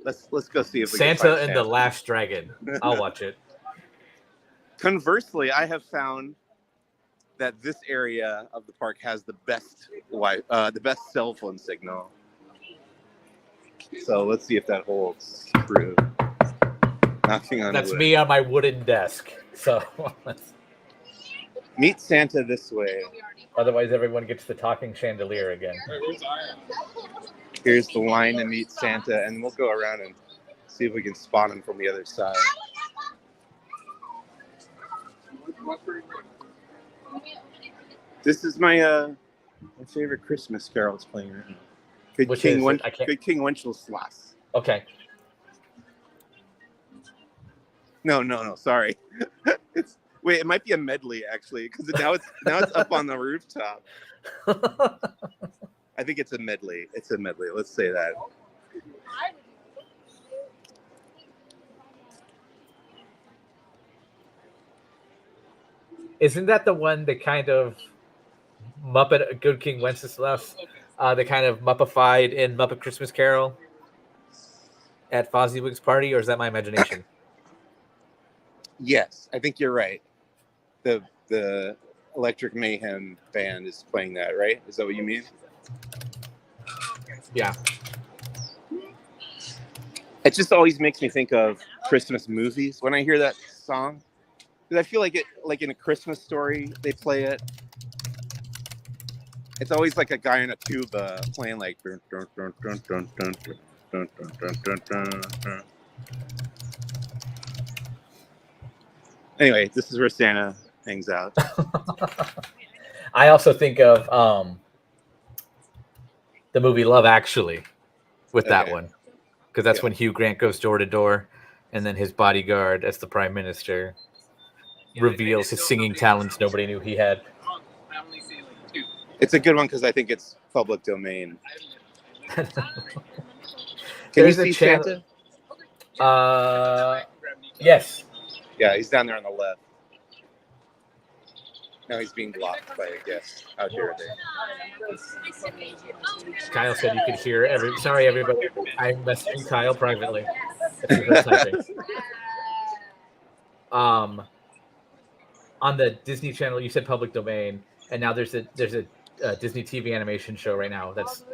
Let's go see if we Santa can find and Santa. the Last Dragon. I'll watch it. Conversely, I have found that this area of the park has the best cell phone signal. So let's see if that holds true. Knocking on That's wood. me on my wooden desk. So Meet Santa this way. otherwise everyone gets the talking chandelier again. Here's the line to meet Santa, and we'll go around and see if we can spot him from the other side. This is my favorite Christmas carol that's playing right now. Good King Wenceslas. Okay. No, sorry. It might be a medley actually, because now it's up on the rooftop. I think it's a medley. Let's say that. Isn't that the one that kind of Good King Wenceslas, they kind of Muppified in Muppet Christmas Carol at Fozziwig's party, or is that my imagination? Yes, I think you're right. The Electric Mayhem band is playing that, right? Is that what you mean? Yeah. It just always makes me think of Christmas movies when I hear that song. Because I feel like in A Christmas Story, they play it. It's always like a guy in a tuba playing like. Dun, dun, dun, dun, dun, dun, dun, dun, dun, dun, dun, dun. Anyway, this is where Santa hangs out. I also think of the movie Love Actually with that one, because that's when Hugh Grant goes door to door, and then his bodyguard, as the prime minister, reveals his singing talents nobody knew he had. It's a good one because I think it's public domain. Can There's you see Santa? Yes. Yeah, he's down there on the left. Now he's being blocked by a guest. How dare they? Kyle said you could hear Sorry, everybody. I messaged Kyle privately. If you heard typing. On the Disney Channel, you said public domain, and now there's a Disney TV animation show right now that's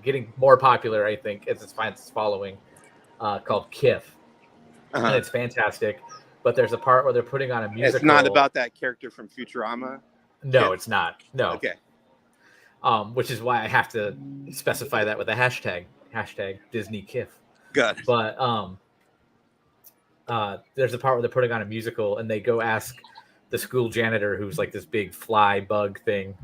getting more popular, I think, as it finds its following, called Kif. And it's fantastic. But there's a part where they're putting on a musical. It's not about that character from Futurama? No, Kif? it's not. No. Okay. Which is why I have to specify that with a hashtag Disney Kif. Good. But there's a part where they're putting on a musical and they go ask the school janitor, who's like this big fly bug thing,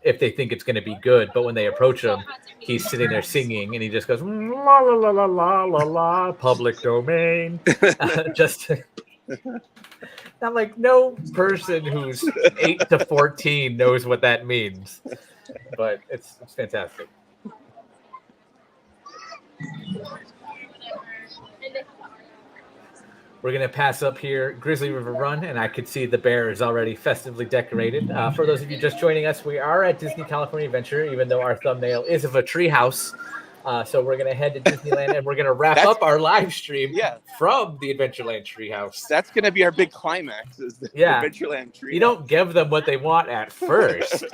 if they think it's going to be good. But when they approach him, he's sitting there singing and he just goes, la la la la la la la, public domain. I'm like, no person who's 8 to 14 knows what that means. But it's fantastic. We're going to pass up here Grizzly River Run, and I could see the bear is already festively decorated. For those of you just joining us, we are at Disney California Adventure, even though our thumbnail is of a treehouse. So we're going to head to Disneyland, and we're going to wrap up our live stream from the Adventureland Treehouse. That's going to be our big climax, is the Adventureland Treehouse. You don't give them what they want at first.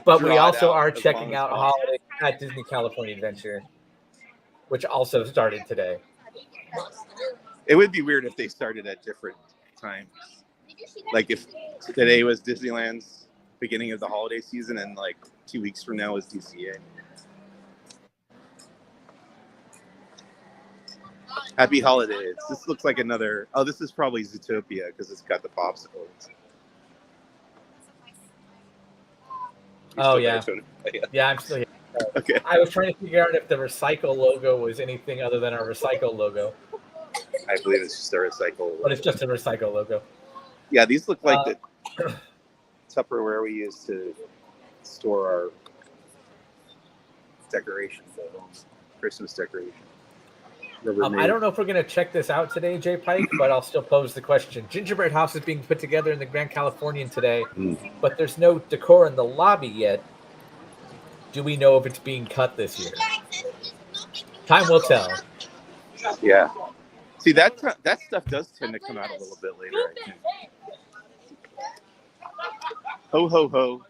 But we also are checking out Holiday at Disney California Adventure, which also started today. It would be weird if they started at different times. Like if today was Disneyland's beginning of the holiday season and like 2 weeks from now is DCA. Happy holidays. This looks like another... Oh, this is probably Zootopia because it's got the popsicles. Oh, yeah. Yeah, I'm still here. Okay. I was trying to figure out if the Recycle logo was anything other than our Recycle logo. I believe it's just a Recycle logo. But it's just a Recycle logo. Yeah, these look like the Tupperware we use to store our decorations at home. Christmas decorations. I don't know if we're going to check this out today, Jay Pike, but I'll still pose the question. Gingerbread house is being put together in the Grand Californian today, but there's no decor in the lobby yet. Do we know if it's being cut this year? Time will tell. Yeah. See, that stuff does tend to come out a little bit later, I think. Ho, ho, ho.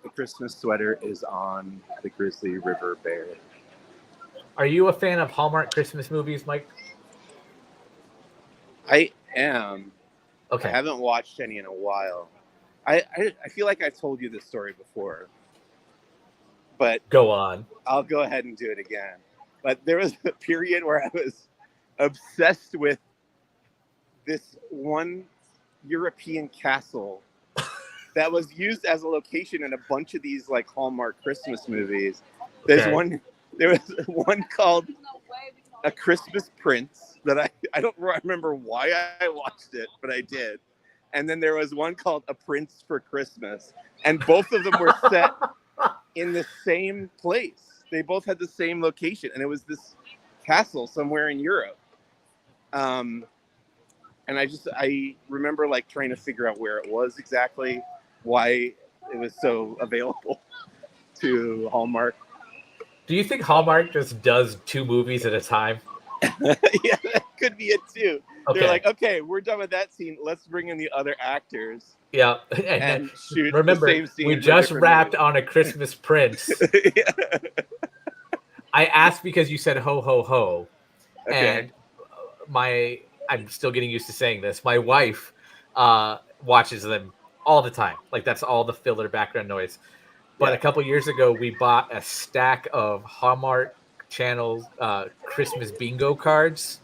The Christmas sweater is on the Grizzly River Bear. Are you a fan of Hallmark Christmas movies, Mike? I am. Okay. I haven't watched any in a while. I feel like I've told you this story before. But go on. I'll go ahead and do it again. But there was a period where I was obsessed with this one European castle that was used as a location in a bunch of these like Hallmark Christmas movies. There was one called A Christmas Prince that I don't remember why I watched it, but I did. And then there was one called A Prince for Christmas. And both of them were set in the same place. They both had the same location. And it was this castle somewhere in Europe. And I remember like trying to figure out where it was exactly, why it was so available to Hallmark. Do you think Hallmark just does 2 movies at a time? Yeah, that could be it too. Okay. They're like, okay, we're done with that scene. Let's bring in the other actors. Yeah. And shoot remember, the same scene. We just wrapped on A Christmas Prince. Yeah. I asked because you said ho, ho, ho. Okay. And I'm still getting used to saying this. My wife watches them all the time. Like that's all the filler background noise. But a couple years ago, we bought a stack of Hallmark Channel Christmas bingo cards,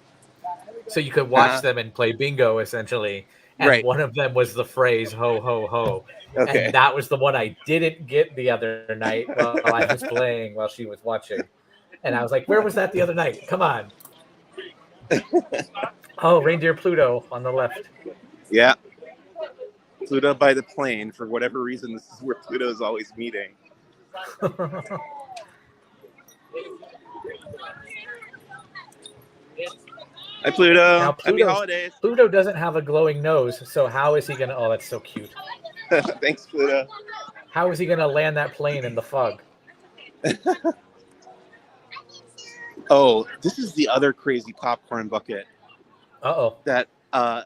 so you could watch them and play bingo, essentially. And one of them was the phrase "ho ho ho," and that was the one I didn't get the other night while I was playing while she was watching. And I was like, "Where was that the other night? Come on!" Oh, Reindeer Pluto on the left. Yeah. Pluto by the plane. For whatever reason, this is where Pluto is always meeting. Hi, Pluto. Happy holidays. Pluto doesn't have a glowing nose, so how is he going to... Oh, that's so cute. Thanks, Pluto. How is he going to land that plane in the fog? Oh, this is the other crazy popcorn bucket. Uh-oh. That I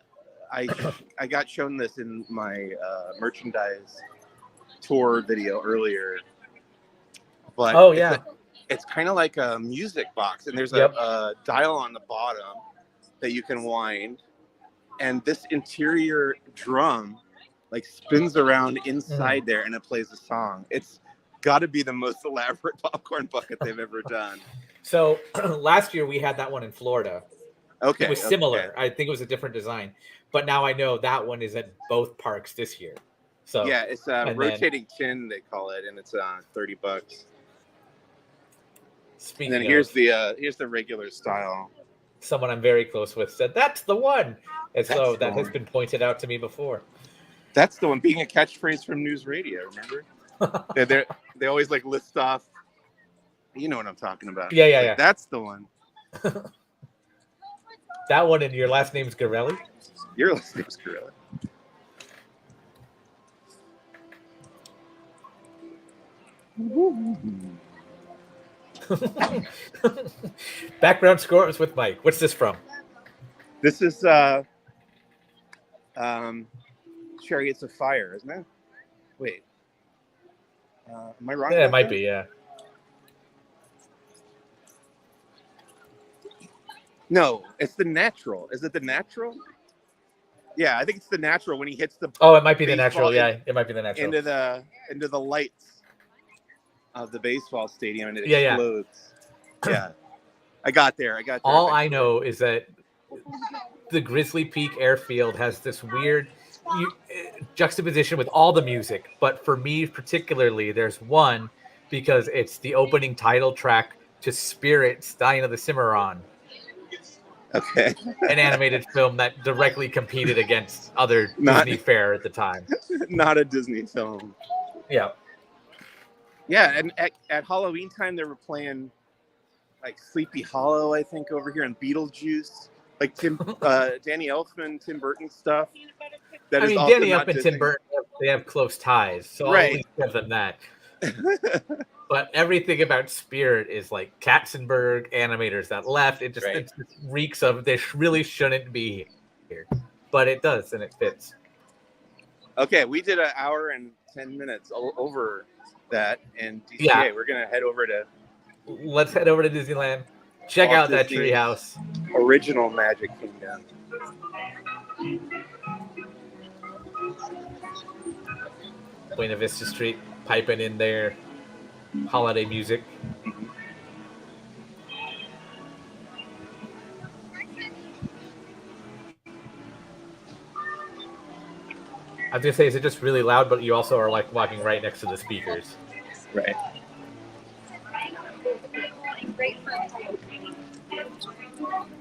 I got shown this in my merchandise tour video earlier, but Oh yeah. it's kind of like a music box, and there's Yep. a dial on the bottom that you can wind, and this interior drum like spins around inside there, and it plays a song. It's got to be the most elaborate popcorn bucket they've ever done. So last year we had that one in Florida. Okay, It was similar. okay. I think it was a different design, but now I know that one is at both parks this year. So Yeah, it's a and rotating tin, they call it, and it's $30. Speaking And then of, here's the regular style. someone I'm very close with said that's the one, and so That's the that has one. been pointed out to me before. That's the one, being a catchphrase from news radio. Remember? they always like list off. You know what I'm talking about? Yeah, yeah, Like, yeah. That's the one. That one, and your last name's Garelli. Your last name's Gorilla. Background scores with Mike. What's this from? This is Chariots of Fire, isn't it? Wait. Am I wrong? Yeah, about it might that? be. Yeah. No, it's the Natural. Is it the Natural? Yeah, I think it's the Natural when he hits the Oh, it might be the baseball natural. Yeah, it might be the natural. into the lights of the baseball stadium, and it Yeah, yeah. explodes. Yeah. I got there. All I know is that the Grizzly Peak Airfield has this weird juxtaposition with all the music, but for me particularly, there's one because it's the opening title track to Spirit's Dying of the Cimarron, Okay. an animated film that directly competed against other Not- Disney fare at the time. Not a Disney film. Yeah. Yeah, and at Halloween time they were playing like Sleepy Hollow, I think, over here, and Beetlejuice, like Danny Elfman, Tim Burton stuff. That I is mean, also Danny not Elfman and Disney. Tim Burton, they have close ties, so I'll Right. at least give them that. But everything about Spirit is like Katzenberg animators that left. It just, Right. it just reeks of this really shouldn't be here, but it does and it fits. Okay, we did an hour and 10 minutes over that in DCA. Yeah. We're gonna head over to Let's head over to Disneyland. Check Walt out that Disney's treehouse. original Magic Kingdom. Buena Vista Street, piping in there. Holiday music. I was gonna say, is it just really loud, but you also are like walking right next to the speakers? Right.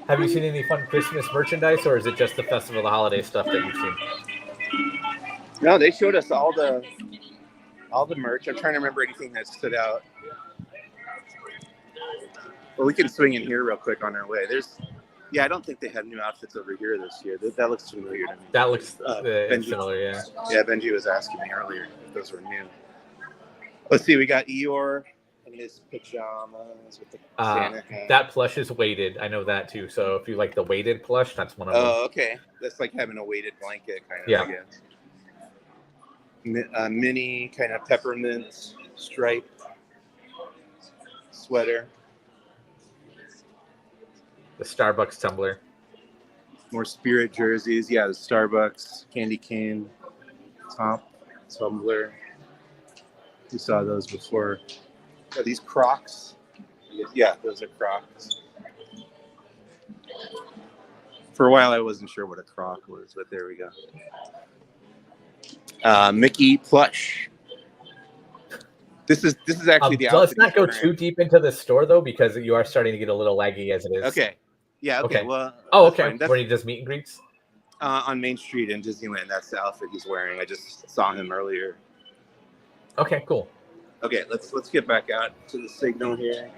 Have you seen any fun Christmas merchandise, or is it just the Festival of the Holiday stuff that you've seen? No, they showed us all the merch. I'm trying to remember anything that stood out. Well, we can swing in here real quick on our way. I don't think they have new outfits over here this year. That looks familiar to me. That looks Benji. similar, yeah. Yeah, Benji was asking me earlier if those were new. Let's see, we got Eeyore in his pajamas with the Santa hat. That plush is weighted. I know that too. So if you like the weighted plush, that's one of them. Oh, okay. That's like having a weighted blanket, kind of. Yeah. I guess. Mini kind of peppermint stripe sweater. The Starbucks tumbler. More Spirit jerseys. Yeah, the Starbucks candy cane top tumbler. We saw those before. Are these Crocs? Yeah, those are Crocs. For a while, I wasn't sure what a Croc was, but there we go. Mickey plush. This is actually the Let's outfit not he's go wearing. too deep into the store though, because you are starting to get a little laggy as it is. Okay. Yeah. Okay. Okay. Well. Oh, that's okay. fine. That's, Where he does meet and greets. on Main Street in Disneyland. That's the outfit he's wearing. I just saw him earlier. Okay, cool. Okay, let's get back out to the signal here.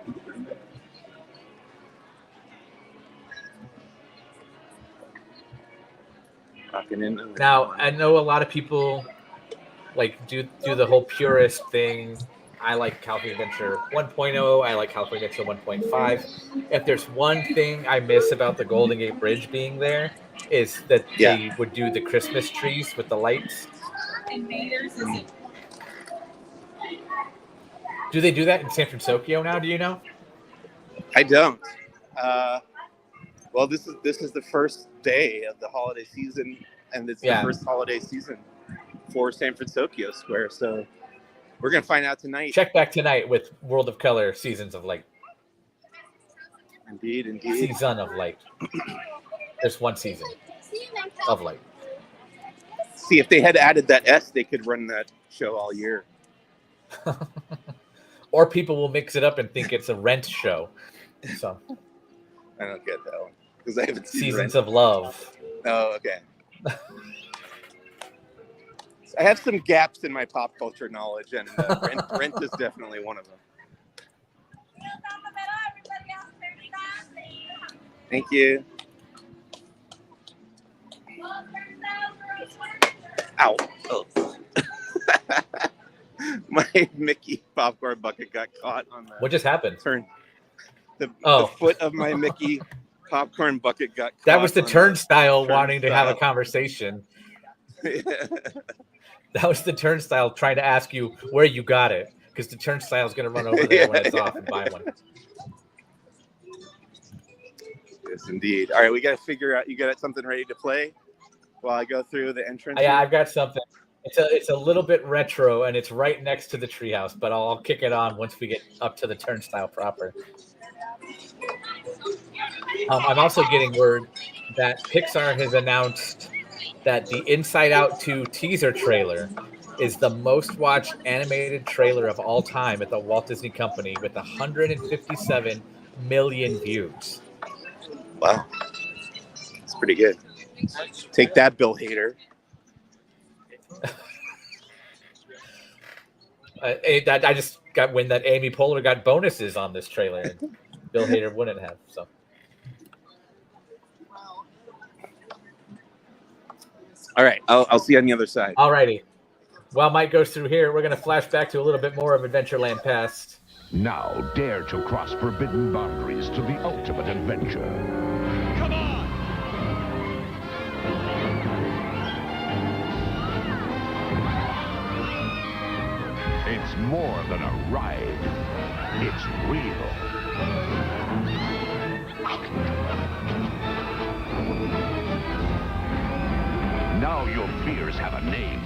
Walking in. Now I know a lot of people like do the whole purist thing. I like California Adventure 1.0. I like California Adventure 1.5. If there's one thing I miss about the Golden Gate Bridge being there, is that Yeah. they would do the Christmas trees with the lights. Do they do that in San Francisco now? Do you know? I don't. Well, this is the first day of the holiday season, and it's the first holiday season for San Francisco Square. So we're gonna find out tonight. Check back tonight with World of Color Seasons of Light. Indeed. Season of Light. There's one season of light. See, if they had added that S, they could run that show all year. Or people will mix it up and think it's a Rent show. So I don't get that one because I haven't seen Seasons Rent. of Love. Oh, okay. I have some gaps in my pop culture knowledge, and Rent is definitely one of them. Thank you. Ow. Oh. My Mickey popcorn bucket got caught on the What just happened? turn. The foot of my Mickey popcorn bucket got caught. That was the on turnstile wanting to have a conversation. Yeah. That was the turnstile trying to ask you where you got it, because the turnstile is going to run over there when it's off and buy one. Yes, indeed. All right, we got to figure out. You got something ready to play while I go through the entrance? Yeah, I've got something. It's a little bit retro, and it's right next to the treehouse, but I'll kick it on once we get up to the turnstile proper. I'm also getting word that Pixar has announced that the Inside Out 2 teaser trailer is the most watched animated trailer of all time at the Walt Disney Company with 157 million views. Wow. It's pretty good. Take that, Bill Hader. I just got wind that Amy Poehler got bonuses on this trailer, and Bill Hader wouldn't have. So, all right, I'll see you on the other side. All righty. While Mike goes through here, we're going to flash back to a little bit more of Adventureland past. Now dare to cross forbidden boundaries to the ultimate adventure. Come on! It's more than a ride. It's real. Now your fears have a name.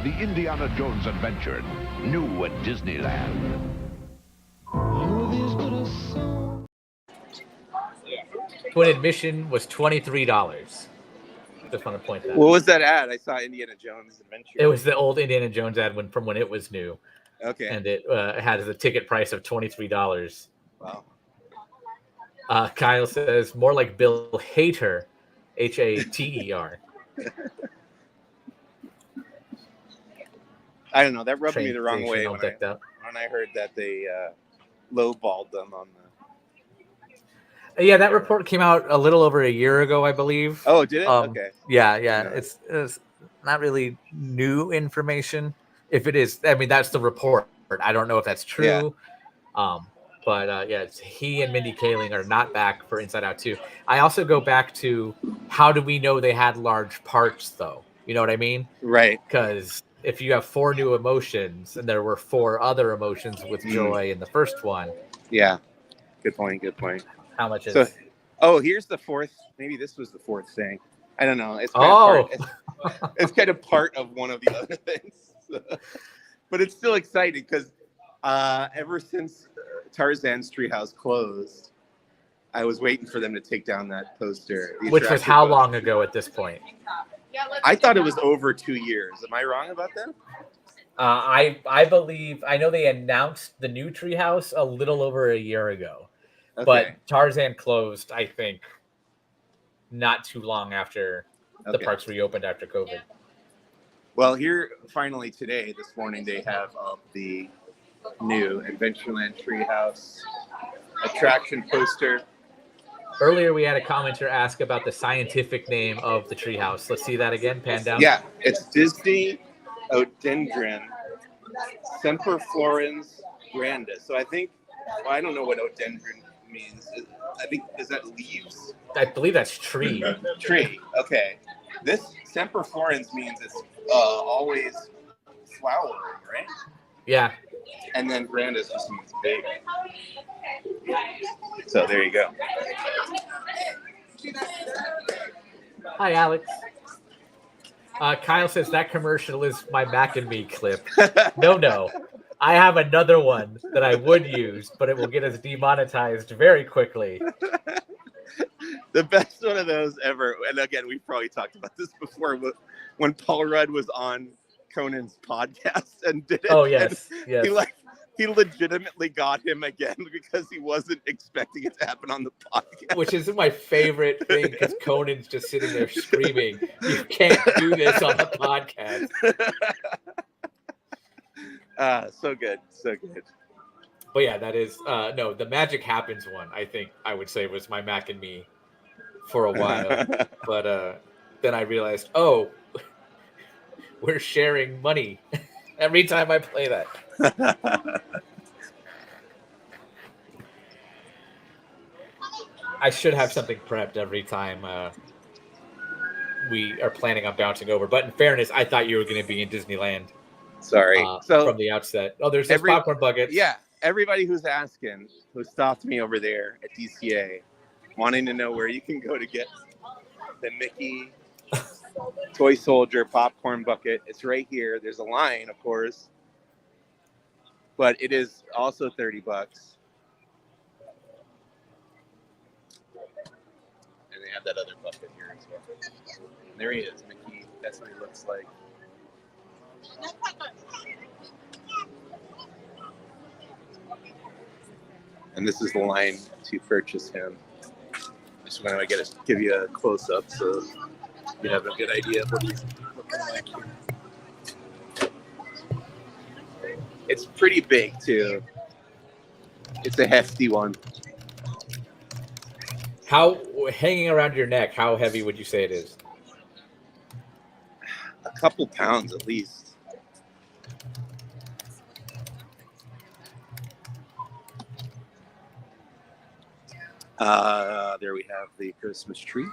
The Indiana Jones Adventure, new at Disneyland. Twin admission was $23. Just want to point that out. What was that ad? I saw Indiana Jones Adventure. It was the old Indiana Jones ad from when it was new. Okay. And it had a ticket price of $23. Wow. Kyle says, more like Bill Hater, Hater. I don't know. That rubbed me the wrong way when up. I heard that they lowballed them on the. Yeah, that report came out a little over a year ago, I believe. Oh, did it? Okay. Yeah. It's not really new information. If it is, I mean, that's the report. I don't know if that's true. Yeah. But it's he and Mindy Kaling are not back for Inside Out 2. I also go back to how do we know they had large parts, though? You know what I mean? Right. Because if you have 4 new emotions and there were 4 other emotions with joy in the first one. Yeah. Good point. How much is so? Oh, here's the fourth. Maybe this was the fourth thing. I don't know. It's kind of it's kind of part of one of the other things. But it's still exciting because ever since Tarzan's Treehouse closed, I was waiting for them to take down that poster. Which was how long ago at this point? I thought it was over 2 years. Am I wrong about that? I believe I know they announced the new Treehouse a little over a year ago, but Tarzan closed, I think, not too long after the parks reopened after COVID. Well, here finally today, this morning, they have the new Adventureland Treehouse attraction poster. Earlier, we had a commenter ask about the scientific name of the treehouse. Let's see that again. Pan down. Yeah, it's Disney Odendron Semperflorens grandis. So I think, I don't know what odendron means. I think, is that leaves? I believe that's tree. Tree. Okay. This semperflorens means it's always flowering, right? Yeah. And then grandis just means big. So there you go. Hi, Alex. Kyle says that commercial is my Mac and Me clip. No. I have another one that I would use, but it will get us demonetized very quickly. The best one of those ever, and again, we've probably talked about this before, but when Paul Rudd was on Conan's podcast and did it. Oh, yes. Yes. He legitimately got him again because he wasn't expecting it to happen on the podcast. Which is my favorite thing because Conan's just sitting there screaming, "You can't do this on the podcast." So good. So good. But yeah, that is no, the Magic Happens one, I think I would say was my Mac and Me for a while. But then I realized, oh, we're sharing money every time I play that. I should have something prepped every time we are planning on bouncing over. But in fairness, I thought you were going to be in Disneyland. Sorry. From the outset. Oh, there's those popcorn buckets. Yeah. Everybody who's asking, who stopped me over there at DCA, wanting to know where you can go to get the Mickey Toy Soldier popcorn bucket. It's right here. There's a line, of course. But it is also $30. And they have that other bucket here as well. And there he is, Mickey. That's what he looks like. And this is the line to purchase him. Just want to give you a close up so you have a good idea of what he's looking like here. It's pretty big too. It's a hefty one. How hanging around your neck, how heavy would you say it is? A couple pounds at least. There we have the Christmas tree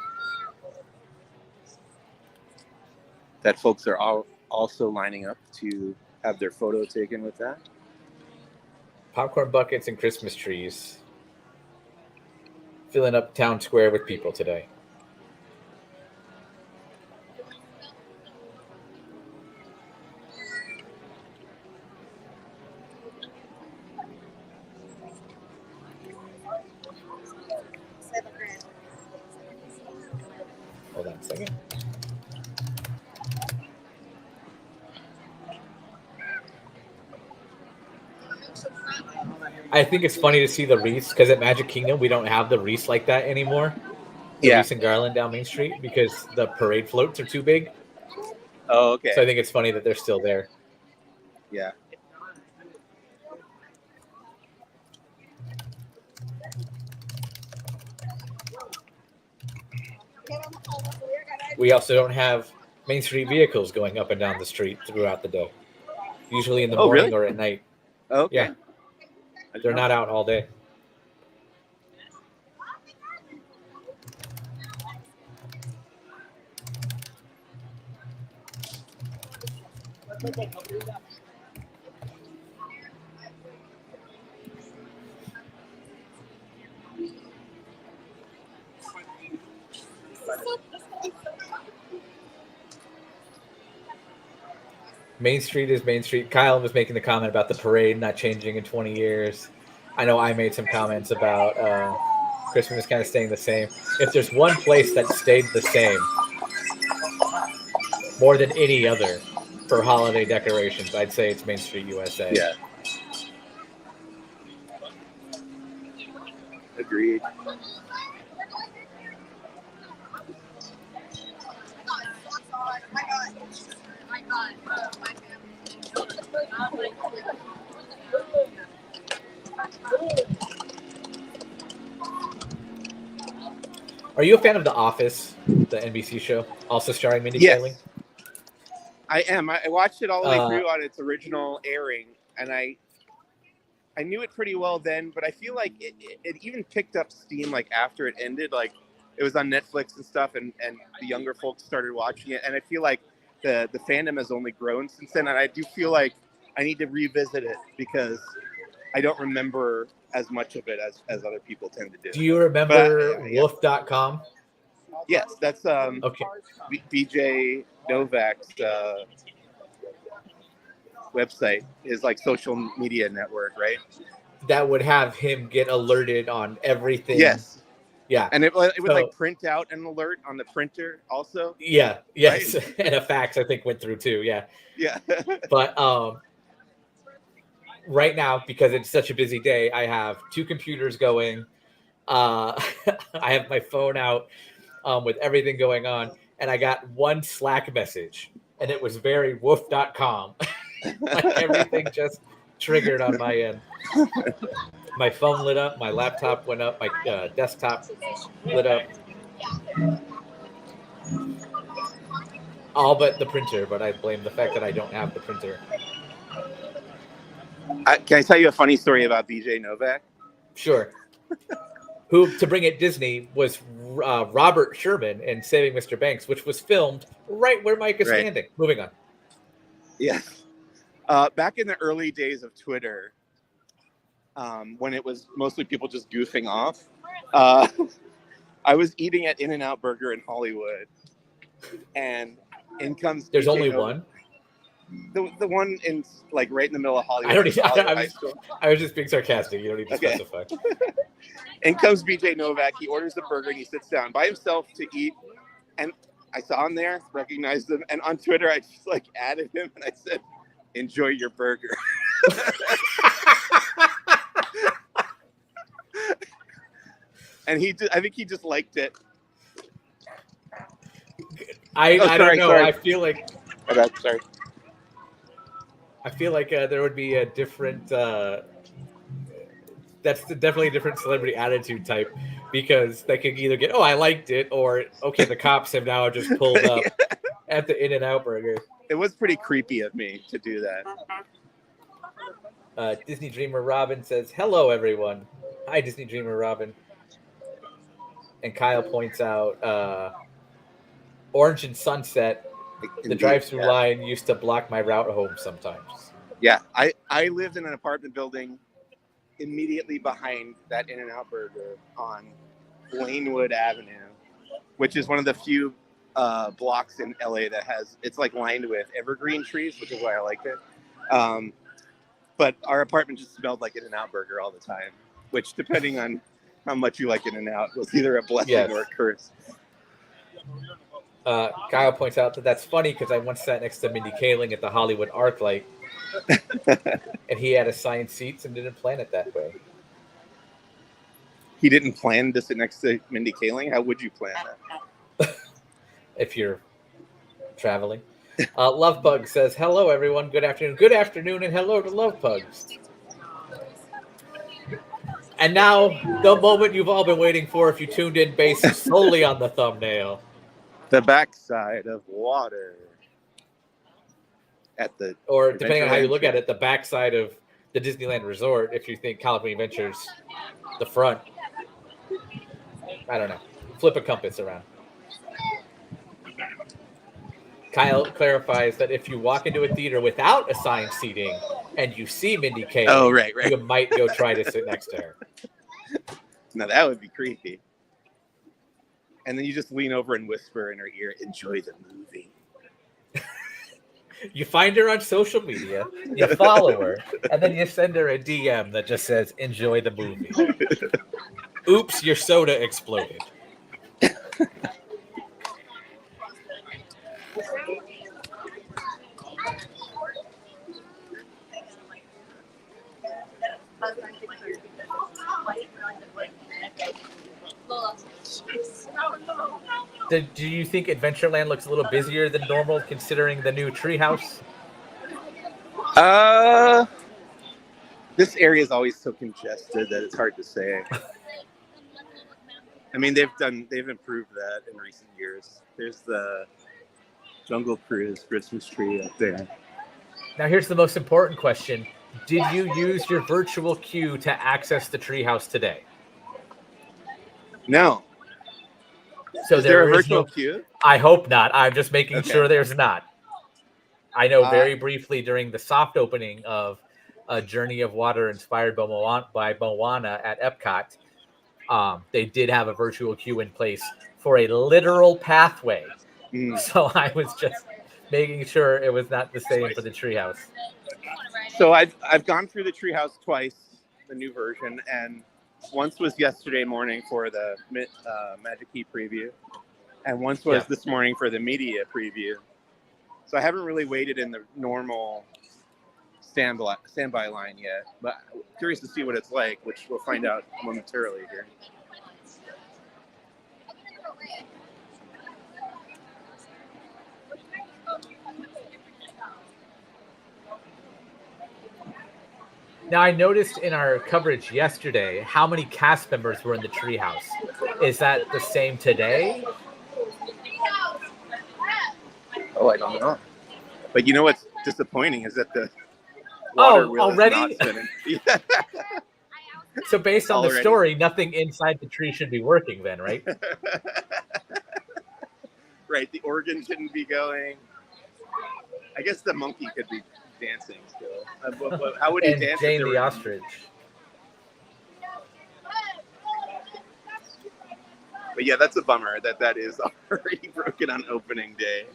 that folks are all also lining up to have their photo taken with that. Popcorn buckets and Christmas trees. Filling up town square with people today. Hold on a second. I think it's funny to see the wreaths because at Magic Kingdom we don't have the wreaths like that anymore. The wreaths and garland down Main Street because the parade floats are too big. Oh, okay. So I think it's funny that they're still there. Yeah. We also don't have Main Street vehicles going up and down the street throughout the day. Usually in the morning or at night. Oh, okay. Yeah. They're not out all day. Main Street is Main Street. Kyle was making the comment about the parade not changing in 20 years. I know I made some comments about Christmas kind of staying the same. If there's one place that stayed the same more than any other for holiday decorations, I'd say it's Main Street USA. Yeah. Agreed. Are you a fan of The Office, the NBC show, also starring Mindy Kaling? I am. I watched it all the way through on its original airing, and I I knew it pretty well then, but I feel like it even picked up steam like after it ended. Like it was on Netflix and stuff, and the younger folks started watching it, and I feel like the fandom has only grown since then. And I do feel like I need to revisit it because I don't remember as much of it as other people tend to do. Do you remember wolf.com? Yes, that's Okay. BJ Novak's website, his like social media network, right? That would have him get alerted on everything. Yes. Yeah. And it would like print out an alert on the printer also. Yeah. Yes. Right? And a fax I think went through too. Yeah. Yeah. But right now, because it's such a busy day, I have 2 computers going. I have my phone out with everything going on, and I got one Slack message, and it was very wolf.com. Like everything just triggered on my end. My phone lit up, my laptop went up, my desktop lit up. All but the printer, but I blame the fact that I don't have the printer. Can I tell you a funny story about BJ Novak? Sure. Who, to bring it Disney, was Robert Sherman in Saving Mr. Banks, which was filmed right where Mike is standing. Moving on. Yeah. Back in the early days of Twitter, when it was mostly people just goofing off, I was eating at In-N-Out Burger in Hollywood, and in comes There's BJ only Novak. one? The one in like right in the middle of Hollywood. I was just being sarcastic. You don't need to specify. In comes BJ Novak. He orders the burger and he sits down by himself to eat. And I saw him there, recognized him, and on Twitter I just like added him and I said, "Enjoy your burger." And I think he just liked it. I don't know. Sorry. I feel like. Okay, sorry. I feel like there would be a different. That's definitely a different celebrity attitude type, because they could either get, "Oh, I liked it," or "Okay, the cops have now just pulled up at the In-N-Out Burger." It was pretty creepy of me to do that. Disney Dreamer Robin says, "Hello, everyone." Hi, Disney Dreamer Robin. And Kyle points out Orange and Sunset. The drive-through line used to block my route home sometimes. Yeah, I lived in an apartment building immediately behind that In-N-Out Burger on Lanewood Avenue, which is one of the few blocks in LA that it's like lined with evergreen trees, which is why I liked it. But our apartment just smelled like In-N-Out Burger all the time, which, depending on how much you like In-N-Out, was either a blessing or a curse. Kyle points out that that's funny because I once sat next to Mindy Kaling at the Hollywood ArcLight, and he had assigned seats and didn't plan it that way. He didn't plan to sit next to Mindy Kaling? How would you plan that? If you're traveling. Lovebug says, "Hello, everyone. Good afternoon." Good afternoon, and hello to Lovebugs. And now, the moment you've all been waiting for if you tuned in based solely on the thumbnail. The backside of water. Or depending on how you look at it, the backside of the Disneyland Resort, if you think California Adventures, the front. I don't know. Flip a compass around. Kyle clarifies that if you walk into a theater without assigned seating and you see Mindy Kaling, you might go try to sit next to her. Now that would be creepy. And then you just lean over and whisper in her ear, "Enjoy the movie." You find her on social media, you follow her, and then you send her a DM that just says, "Enjoy the movie." Oops, your soda exploded. Do you think Adventureland looks a little busier than normal considering the new treehouse? This area is always so congested that it's hard to say. I mean, they've improved that in recent years. There's the Jungle Cruise Christmas tree up there. Now here's the most important question. Did you use your virtual queue to access the treehouse today? No. So Is there a is virtual no. queue? I hope not. I'm just making Okay. sure there's not. I know very briefly during the soft opening of A Journey of Water inspired by Moana at Epcot, they did have a virtual queue in place for a literal pathway. Mm. So I was just making sure it was not the same for the treehouse. So I've gone through the treehouse twice, the new version, and once was yesterday morning for the Magic Key preview, and once was this morning for the media preview. So I haven't really waited in the normal standby line yet, but I'm curious to see what it's like, which we'll find out momentarily here. Now, I noticed in our coverage yesterday how many cast members were in the treehouse. Is that the same today? Oh, I don't know. But you know what's disappointing is that the water wheel already? is not spinning. So based on the story, nothing inside the tree should be working then, right? Right. The organ shouldn't be going. I guess the monkey could be dancing still. How would he dance? Jane the ostrich. But yeah, that's a bummer that is already broken on opening day.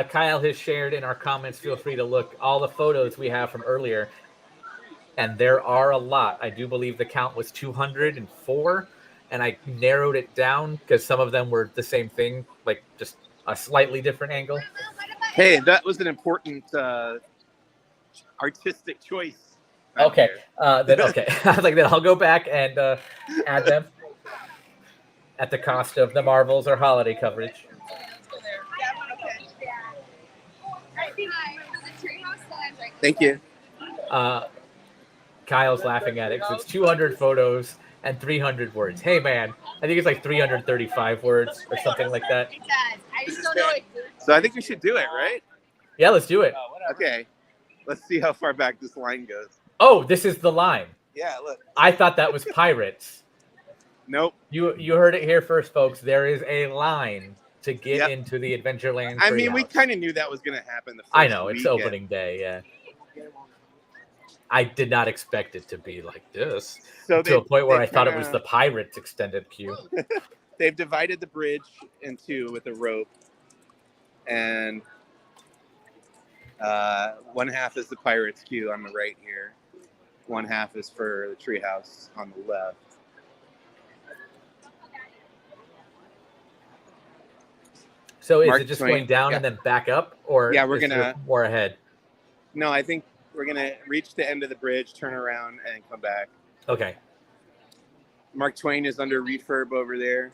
Kyle has shared in our comments, feel free to look, all the photos we have from earlier. And there are a lot. I do believe the count was 204. And I narrowed it down because some of them were the same thing, like just a slightly different angle. Hey, that was an important artistic choice. Okay. Okay. I was like, then I'll go back and add them at the cost of the Marvels or holiday coverage. Thank you. Kyle's laughing at it because it's 200 photos and 300 words. Hey, man, I think it's like 335 words or something like that. It does. I just don't know it. So I think we should do it, right? Yeah, let's do it. Okay. Let's see how far back this line goes. Oh, this is the line. Yeah, look. I thought that was pirates. Nope. You heard it here first, folks. There is a line to get into the Adventureland Treehouse. I mean, we kind of knew that was going to happen. I know, it's opening day, yeah. I did not expect it to be like this. So to a point where I thought it was the Pirates extended queue. They've divided the bridge in two with a rope. And one half is the Pirates queue on the right here. One half is for the treehouse on the left. So is it just going down and then back up? Or we're going to more ahead? No, I think we're going to reach the end of the bridge, turn around, and come back. Okay. Mark Twain is under refurb over there.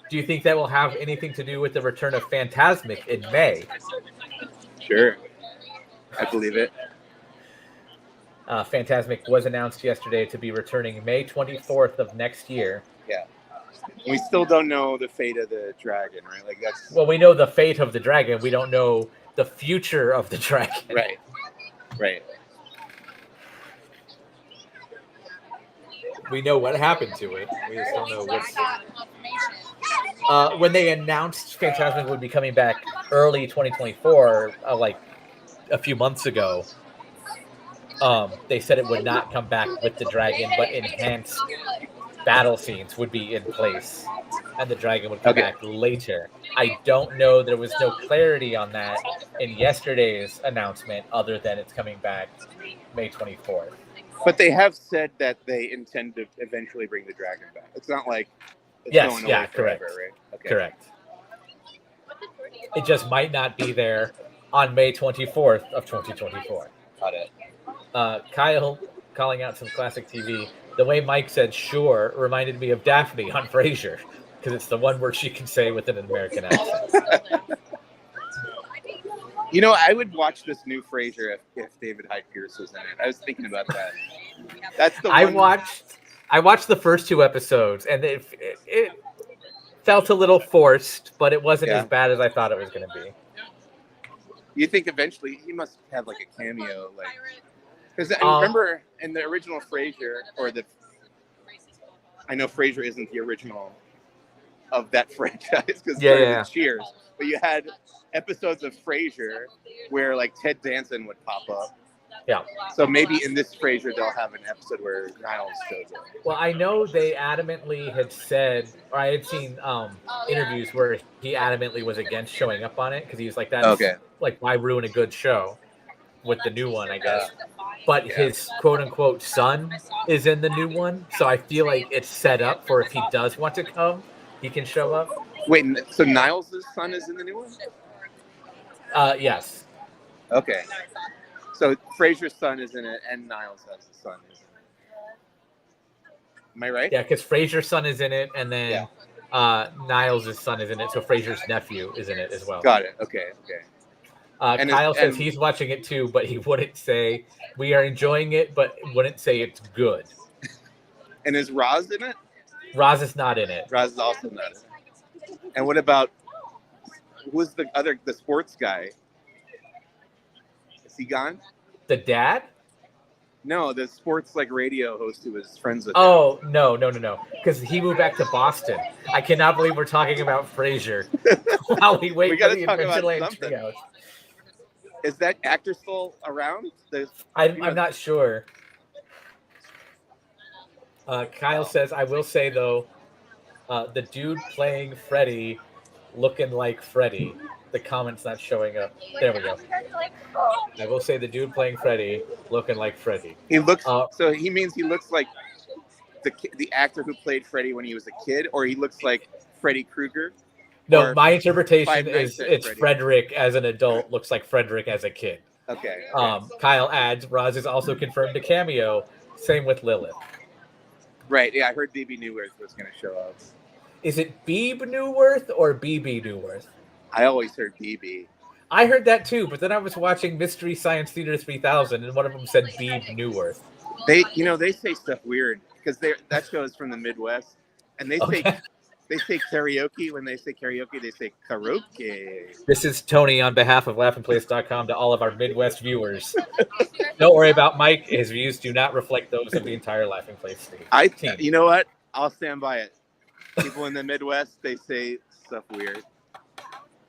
Do you think that will have anything to do with the return of Fantasmic in May? Sure. I believe it. Fantasmic was announced yesterday to be returning May 24th of next year. Yeah. We still don't know the fate of the dragon, right? Like that's. Well, we know the fate of the dragon. We don't know the future of the dragon. Right. Right. We know what happened to it. We just don't know what's. When they announced Fantasmic would be coming back early 2024, like a few months ago, they said it would not come back with the dragon, but enhanced battle scenes would be in place, and the dragon would come back later. I don't know. There was no clarity on that in yesterday's announcement, other than it's coming back May 24th. But they have said that they intend to eventually bring the dragon back. It's not like it's going away correct. Forever, right? Okay. Correct. It just might not be there on May 24th of 2024. Got it. Kyle calling out some classic TV. The way Mike said "sure" reminded me of Daphne on Frasier, because it's the one word she can say with an American accent. You know, I would watch this new Frasier if David Hyde Pierce was in it. I was thinking about that. That's the one. I watched the first two episodes, and it felt a little forced, but it wasn't as bad as I thought it was going to be. You think eventually he must have like a cameo, like because I remember in the original Frasier I know Frasier isn't the original of that franchise because it started with Cheers, but you had episodes of Frasier where like Ted Danson would pop up. Yeah. So maybe in this Frasier they'll have an episode where Niles shows up. Well, I know they adamantly had said, or I had seen interviews where he adamantly was against showing up on it because he was like, "That's like why ruin a good show with the new one, I guess." But his quote unquote son is in the new one, so I feel like it's set up for if he does want to come, he can show up. Wait, so Niles' son is in the new one? Yes. Okay. So Frasier's son is in it, and Niles has a son. Am I right? Yeah, because Frasier's son is in it, and then Niles' son is in it, so Frasier's nephew is in it as well. Got it. Okay. Kyle says he's watching it too, but he wouldn't say we are enjoying it, but wouldn't say it's good. And is Roz in it? Roz is not in it. Roz is also not in it. And what about who's the sports guy? Is he gone? The dad? No, the sports like radio host who was friends with. Oh him. No, because he moved back to Boston. I cannot believe we're talking about Frasier while we wait for the Adventureland Treehouse. Is that actor still around? I'm not sure. Kyle says, I will say though, the dude playing Freddy, looking like Freddy. The comment's not showing up. There we go. I will say the dude playing Freddy, looking like Freddy. He looks. So he means he looks like the actor who played Freddy when he was a kid, or he looks like Freddy Krueger. No, my interpretation is it's Frederick as an adult looks like Frederick as a kid. Okay. Kyle adds, Roz is also confirmed a cameo. Same with Lilith. Right. Yeah, I heard BB Newworth was going to show up. Is it Beeb Newworth or BB Newworth? I always heard BB. I heard that too, but then I was watching Mystery Science Theater 3000, and one of them said Beeb Newworth. They say stuff weird because that show is from the Midwest, and they say karaoke. When they say karaoke, they say karaoke. This is Tony on behalf of laughingplace.com to all of our Midwest viewers. Don't worry about Mike. His views do not reflect those of the entire Laughing Place team. You know what? I'll stand by it. People in the Midwest, they say stuff weird.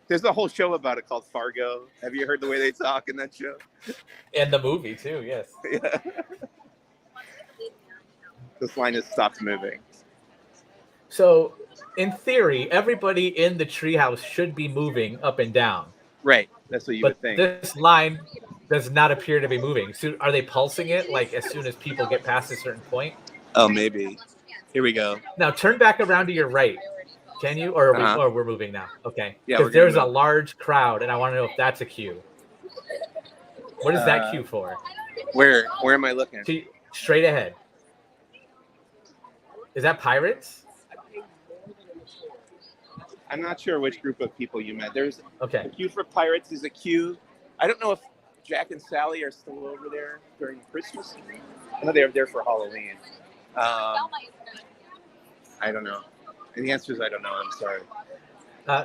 There's a whole show about it called Fargo. Have you heard the way they talk in that show? And the movie too, yes. Yeah. This line has stopped moving. So, in theory, everybody in the treehouse should be moving up and down. Right. That's what you would think. This line does not appear to be moving. So are they pulsing it like as soon as people get past a certain point? Oh, maybe. Here we go. Now turn back around to your right. Can you? Or we're moving now. Okay. Yeah. Because there's a large crowd, and I want to know if that's a cue. What is that cue for? Where am I looking? Straight ahead. Is that Pirates? I'm not sure which group of people you met. There's a queue for Pirates. There's a queue. I don't know if Jack and Sally are still over there during Christmas. I know they're there for Halloween. I don't know. And the answer is I don't know. I'm sorry.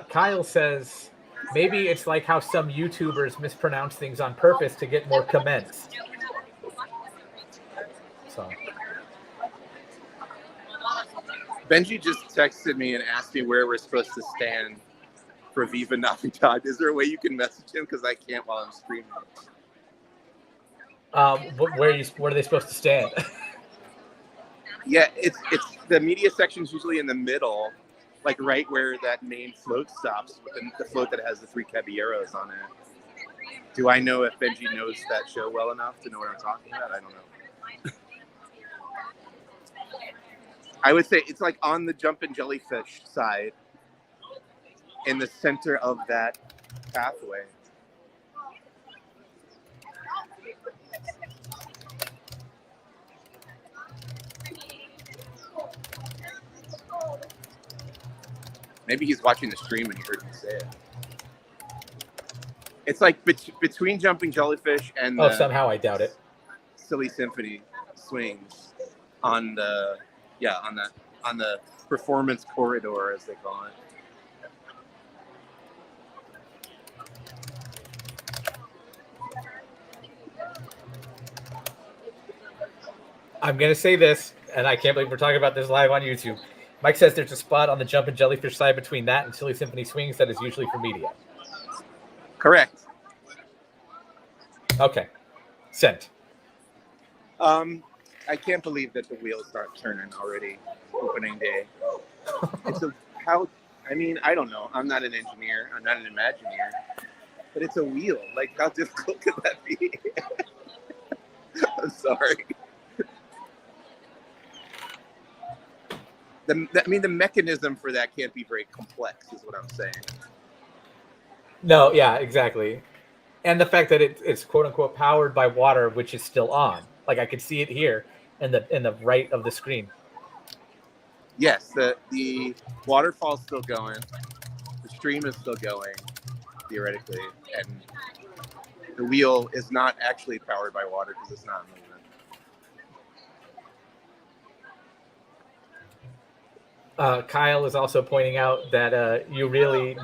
Kyle says, maybe it's like how some YouTubers mispronounce things on purpose to get more comments. So. Benji just texted me and asked me where we're supposed to stand for Viva Navidad. Is there a way you can message him? Because I can't while I'm streaming. Where are they supposed to stand? Yeah, it's the media section's usually in the middle, like right where that main float stops, with the float that has the 3 caballeros on it. Do I know if Benji knows that show well enough to know what I'm talking about? I don't know. I would say it's like on the jumpin' jellyfish side, in the center of that pathway. Maybe he's watching the stream and he heard me say it. It's like between jumping jellyfish and somehow I doubt it. Silly Symphony swings on the on the performance corridor, as they call it. I'm going to say this, and I can't believe we're talking about this live on YouTube. Mike says there's a spot on the Jump and Jellyfish side between that and Silly Symphony Swings that is usually for media. Correct. Okay. Sent. I can't believe that the wheels start turning already. Opening day. I don't know. I'm not an engineer. I'm not an Imagineer. But it's a wheel. Like, how difficult could that be? I'm sorry. The mechanism for that can't be very complex, is what I'm saying. No, yeah, exactly. And the fact that it's quote unquote powered by water, which is still on. Like I could see it here in the right of the screen. Yes, the waterfall's still going. The stream is still going, theoretically, and the wheel is not actually powered by water because it's not moving. Kyle is also pointing out that you really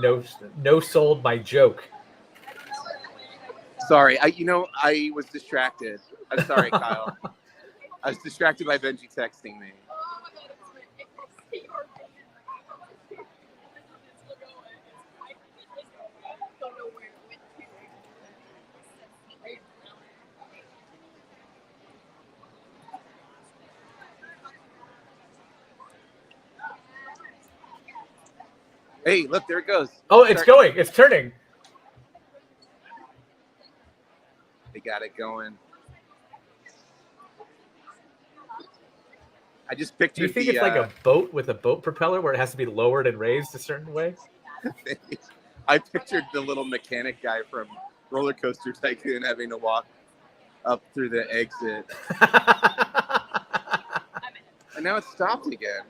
no sold my joke. Sorry, I was distracted. I'm sorry, Kyle. I was distracted by Benji texting me. Hey, look, there it goes. Oh, it's going. It's turning. They got it going. I just pictured. Do you think it's like a boat with a boat propeller where it has to be lowered and raised a certain way? I pictured the little mechanic guy from Roller Coaster Tycoon having to walk up through the exit. And now it's stopped again.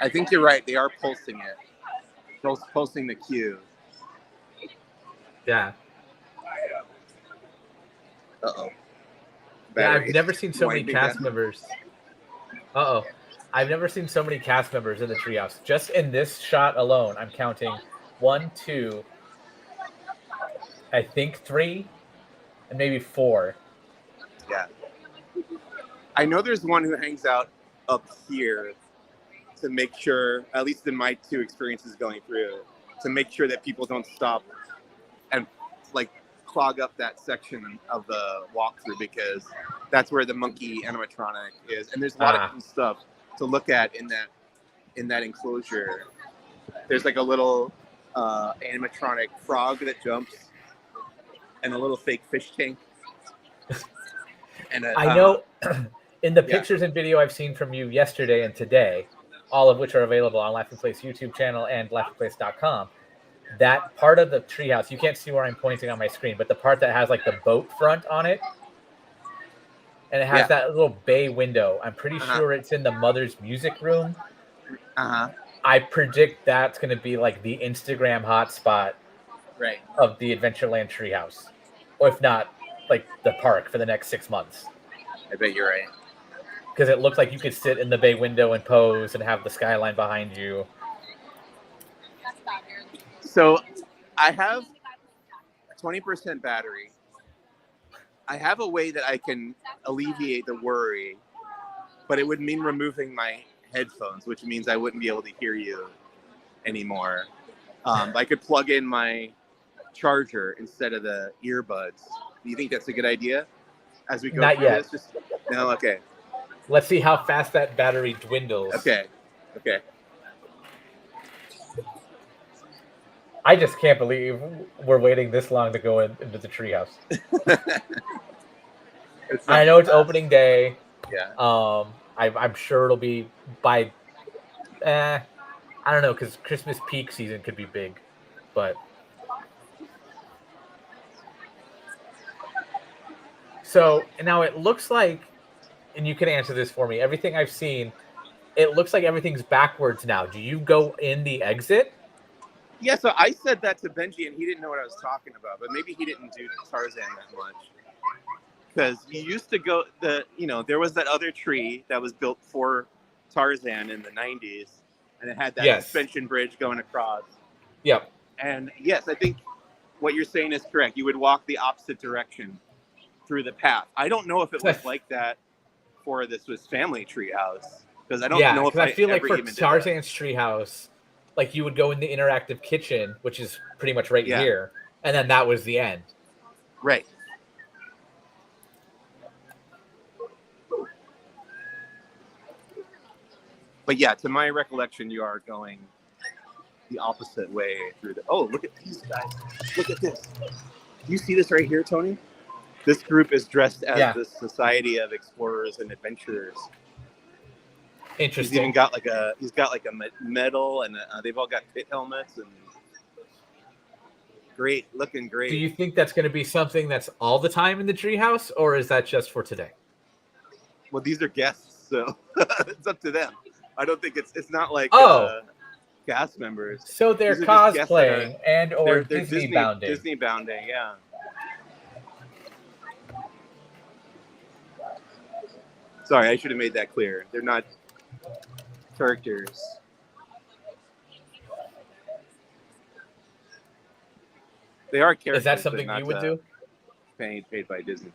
I think you're right. They are pulsing it. Pulsing the cue. Yeah. Uh-oh. Yeah, I've never seen so many cast members. Uh-oh. I've never seen so many cast members in the treehouse. Just in this shot alone, I'm counting 1, 2, I think 3, and maybe 4. Yeah. I know there's one who hangs out up here to make sure, at least in my 2 experiences going through, to make sure that people don't stop and like clog up that section of the walkthrough, because that's where the monkey animatronic is, and there's a lot of cool stuff to look at in that enclosure. There's like a little animatronic frog that jumps, and a little fake fish tank. And I know in the pictures and video I've seen from you yesterday and today, all of which are available on Laughing Place YouTube channel and laughingplace.com. That part of the treehouse, you can't see where I'm pointing on my screen, but the part that has like the boat front on it, and it has that little bay window. I'm pretty sure it's in the mother's music room. I predict that's going to be like the Instagram hotspot of the Adventureland Treehouse, or if not, like the park for the next 6 months. I bet you're right. Because it looks like you could sit in the bay window and pose and have the skyline behind you. So I have 20% battery. I have a way that I can alleviate the worry, but it would mean removing my headphones, which means I wouldn't be able to hear you anymore. I could plug in my charger instead of the earbuds. Do you think that's a good idea? As we go Not through yet. this? No? Okay. Let's see how fast that battery dwindles. Okay. I just can't believe we're waiting this long to go into the treehouse. I know it's opening day. Yeah. I'm sure it'll be by, I don't know, because Christmas peak season could be big, but. So now it looks like, and you can answer this for me, everything I've seen, it looks like everything's backwards now. Do you go in the exit? Yeah, so I said that to Benji, and he didn't know what I was talking about, but maybe he didn't do Tarzan that much. Because you used to go, there was that other tree that was built for Tarzan in the 90s, and it had that suspension bridge going across. Yep. And yes, I think what you're saying is correct. You would walk the opposite direction through the path. I don't know if it was like that for this was family treehouse, because I don't know if I feel like ever for even Tarzan's treehouse, like you would go in the interactive kitchen, which is pretty much right here, and then that was the end. Right. But yeah, to my recollection, you are going the opposite way through the. Oh, look at these guys! Look at this. Do you see this right here, Tony? This group is dressed as the Society of Explorers and Adventurers. Interesting. He's even got like a medal, and they've all got pit helmets and looking great. Do you think that's going to be something that's all the time in the treehouse, or is that just for today? Well, these are guests, so it's up to them. I don't think it's not like cast members. So they're cosplaying and or Disney bounding. Disney bounding, yeah. Sorry, I should have made that clear. They're not characters. They are characters. Is that something you would do? Paid by Disney.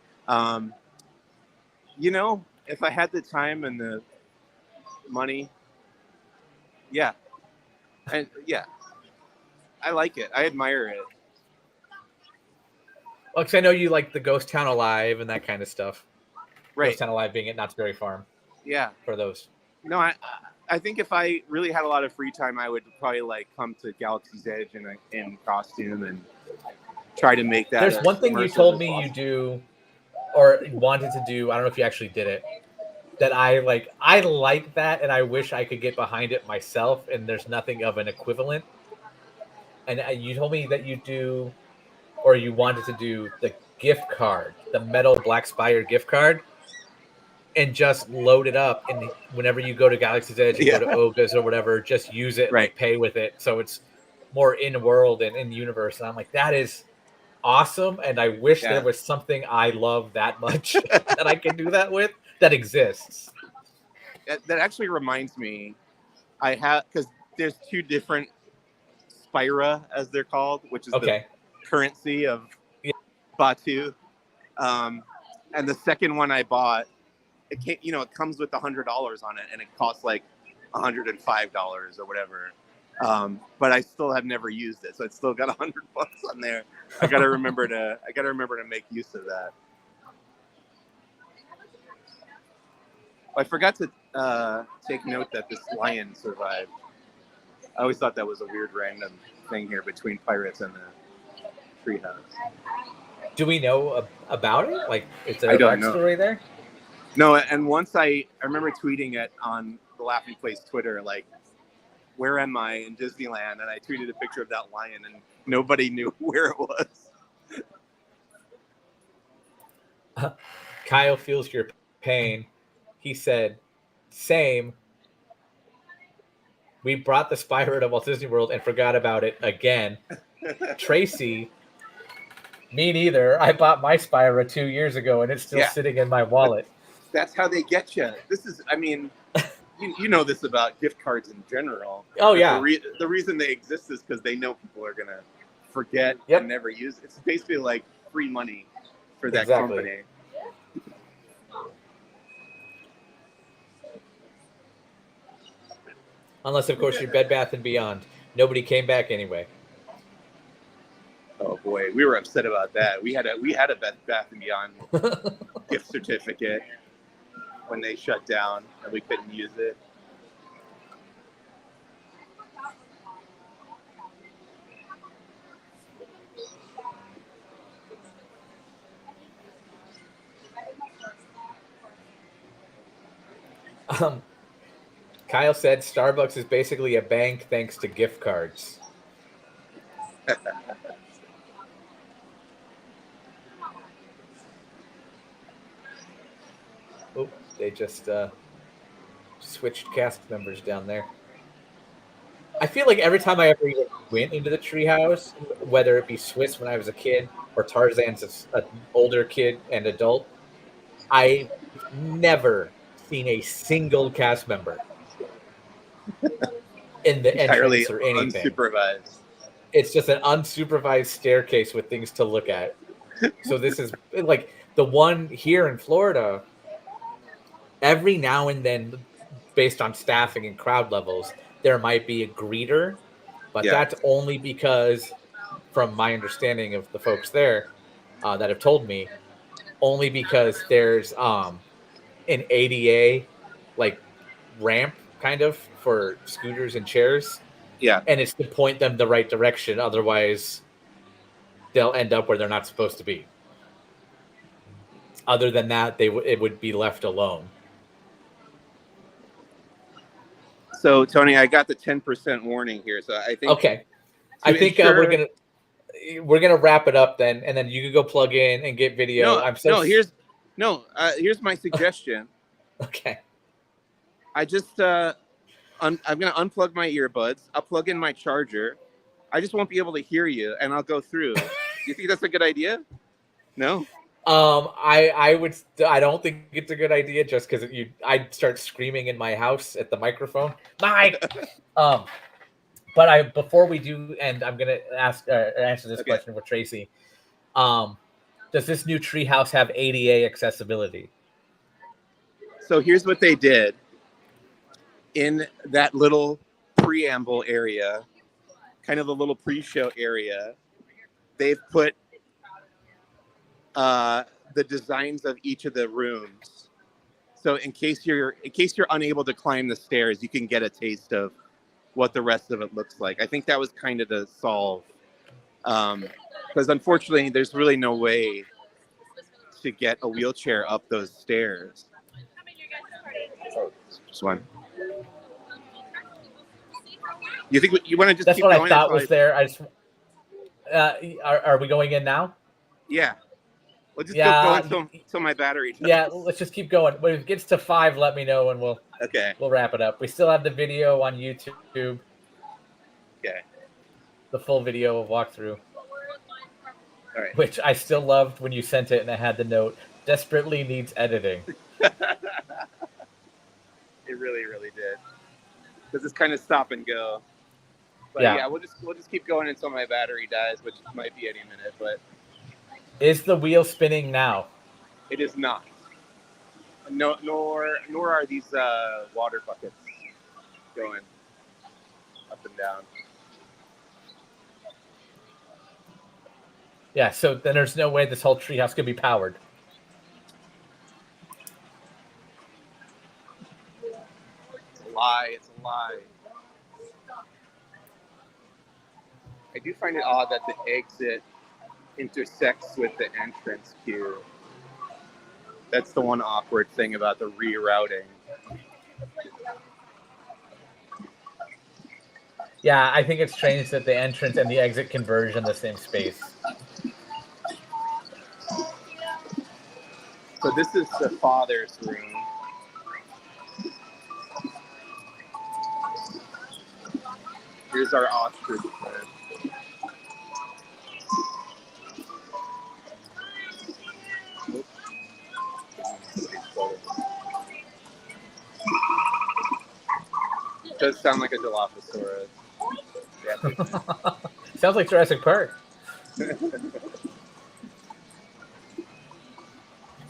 You know, if I had the time and the money, yeah. And yeah, I like it. I admire it. Well, because I know you like the Ghost Town Alive and that kind of stuff. Right. Ghost Town Alive being at Knott's Berry Farm. Yeah. For those. No, I think if I really had a lot of free time, I would probably like come to Galaxy's Edge in costume and try to make that. There's one thing you told me you do or wanted to do. I don't know if you actually did it. That I like that, and I wish I could get behind it myself. And there's nothing of an equivalent. And you told me that you do, or you wanted to do the gift card, the metal Black Spire gift card, and just load it up. And whenever you go to Galaxy's Edge, and go to Oga's or whatever, just use it, and pay with it. So it's more in world and in universe. And I'm like, that is awesome. And I wish there was something I love that much that I can do that with. That exists. That actually reminds me, because there's two different Spira, as they're called, which is the currency of Batu. And the second one I bought, it comes with $100 on it, and it costs like $105 or whatever. But I still have never used it, so it's still got $100 on there. I gotta remember to make use of that. I forgot to take note that this lion survived. I always thought that was a weird random thing here between pirates and the treehouse. Do we know about it? Like, is there a backstory there? No, and once I remember tweeting it on the Laughing Place Twitter, like, where am I in Disneyland? And I tweeted a picture of that lion, and nobody knew where it was. Kyle feels your pain. He said, same. We brought the Spyro to Walt Disney World and forgot about it again. Tracy, me neither. I bought my Spyro 2 years ago and it's still sitting in my wallet. That's how they get you. This is, I mean, you know this about gift cards in general. Oh, yeah. The reason they exist is because they know people are going to forget and never use it. It's basically like free money for that company. Unless, of course, you're Bed Bath & Beyond. Nobody came back anyway. Oh, boy. We were upset about that. We had a Bed Bath & Beyond gift certificate when they shut down, and we couldn't use it. Kyle said Starbucks is basically a bank thanks to gift cards. Oh, they just switched cast members down there. I feel like every time I ever even went into the treehouse, whether it be Swiss when I was a kid or Tarzan's an older kid and adult, I've never seen a single cast member in the entrance or anything. Unsupervised. It's just an unsupervised staircase with things to look at. So this is like the one here in Florida. Every now and then, based on staffing and crowd levels, there might be a greeter, but Yeah. that's only because, from my understanding of the folks there that have told me, only because there's an ADA like ramp kind of for scooters and chairs, Yeah. and it's to point them the right direction. Otherwise, they'll end up where they're not supposed to be. Other than that, it would be left alone. So Tony, I got the 10% warning here. So I think Okay, I think we're gonna wrap it up then, and then you can go plug in and get video. Here's my suggestion. Okay. I just I'm gonna unplug my earbuds. I'll plug in my charger. I just won't be able to hear you, and I'll go through. You think that's a good idea? No. I don't think it's a good idea just because I'd start screaming in my house at the microphone. Mike. But before we do, and I'm gonna answer this question for Tracy. Does this new treehouse have ADA accessibility? So here's what they did. In that little preamble area, kind of the little pre-show area, they've put the designs of each of the rooms. So in case you're unable to climb the stairs, you can get a taste of what the rest of it looks like. I think that was kind of the solve, because unfortunately, there's really no way to get a wheelchair up those stairs. Oh, just one. You think you want to just? That's keep what going I thought was there. I just. Are we going in now? Yeah. We'll just keep going until my battery dies. Yeah, let's just keep going. When it gets to 5, let me know and we'll wrap it up. We still have the video on YouTube. Okay. The full video of walkthrough. All right. Which I still loved when you sent it and I had the note, desperately needs editing. It really, really did. Because it's kind of stop and go. But yeah, we'll just keep going until my battery dies, which might be any minute, but is the wheel spinning now? It is not. No, nor are these water buckets going up and down. Yeah, so then there's no way this whole treehouse could be powered. It's a lie. It's a lie. I do find it odd that the exit intersects with the entrance queue. That's the one awkward thing about the rerouting. Yeah, I think it's strange that the entrance and the exit converge in the same space. So this is the father's room. Here's our ostrich friend. Does sound like a Dilophosaurus. Yeah. Sounds like Jurassic Park.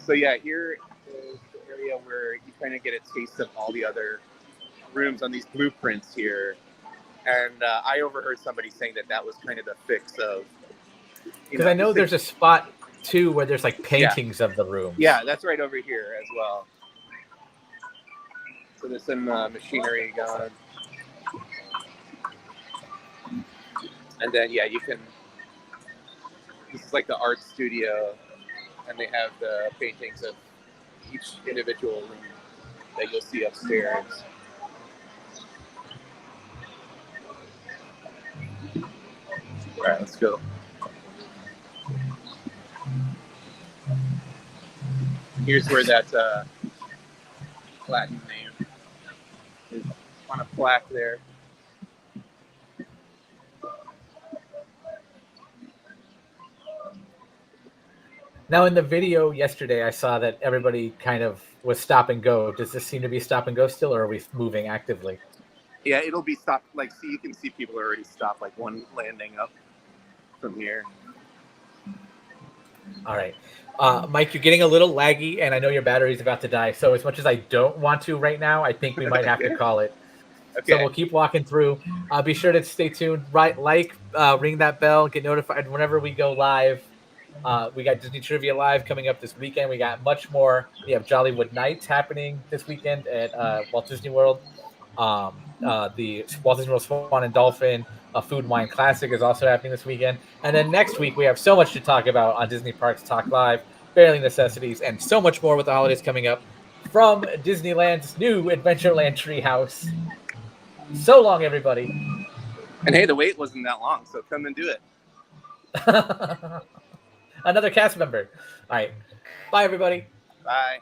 So yeah, here is the area where you kind of get a taste of all the other rooms on these blueprints here. And I overheard somebody saying that was kind of the fix of. Because I know there's a spot too where there's like paintings of the rooms. Yeah, that's right over here as well. So there's some machinery going. And then, yeah, you can, this is like the art studio, and they have the paintings of each individual room that you'll see upstairs. All right, let's go. Here's where that Latin name is on a plaque there. Now, in the video yesterday, I saw that everybody kind of was stop and go. Does this seem to be stop and go still, or are we moving actively? Yeah, it'll be stopped. Like, see, you can see people already stopped. Like one landing up from here. All right. Mike, you're getting a little laggy, and I know your battery's about to die. So as much as I don't want to right now, I think we might have to call it. So Okay. we'll keep walking through. Be sure to stay tuned. Right, ring that bell, get notified whenever we go live. We got Disney Trivia Live coming up this weekend. We got much more. We have Jollywood Nights happening this weekend at Walt Disney World. The Walt Disney World Swan and Dolphin Food and Wine Classic is also happening this weekend. And then next week, we have so much to talk about on Disney Parks Talk Live, Barely Necessities, and so much more with the holidays coming up from Disneyland's new Adventureland Treehouse. So long, everybody. And hey, the wait wasn't that long, so come and do it. Another cast member. All right. Bye, everybody. Bye.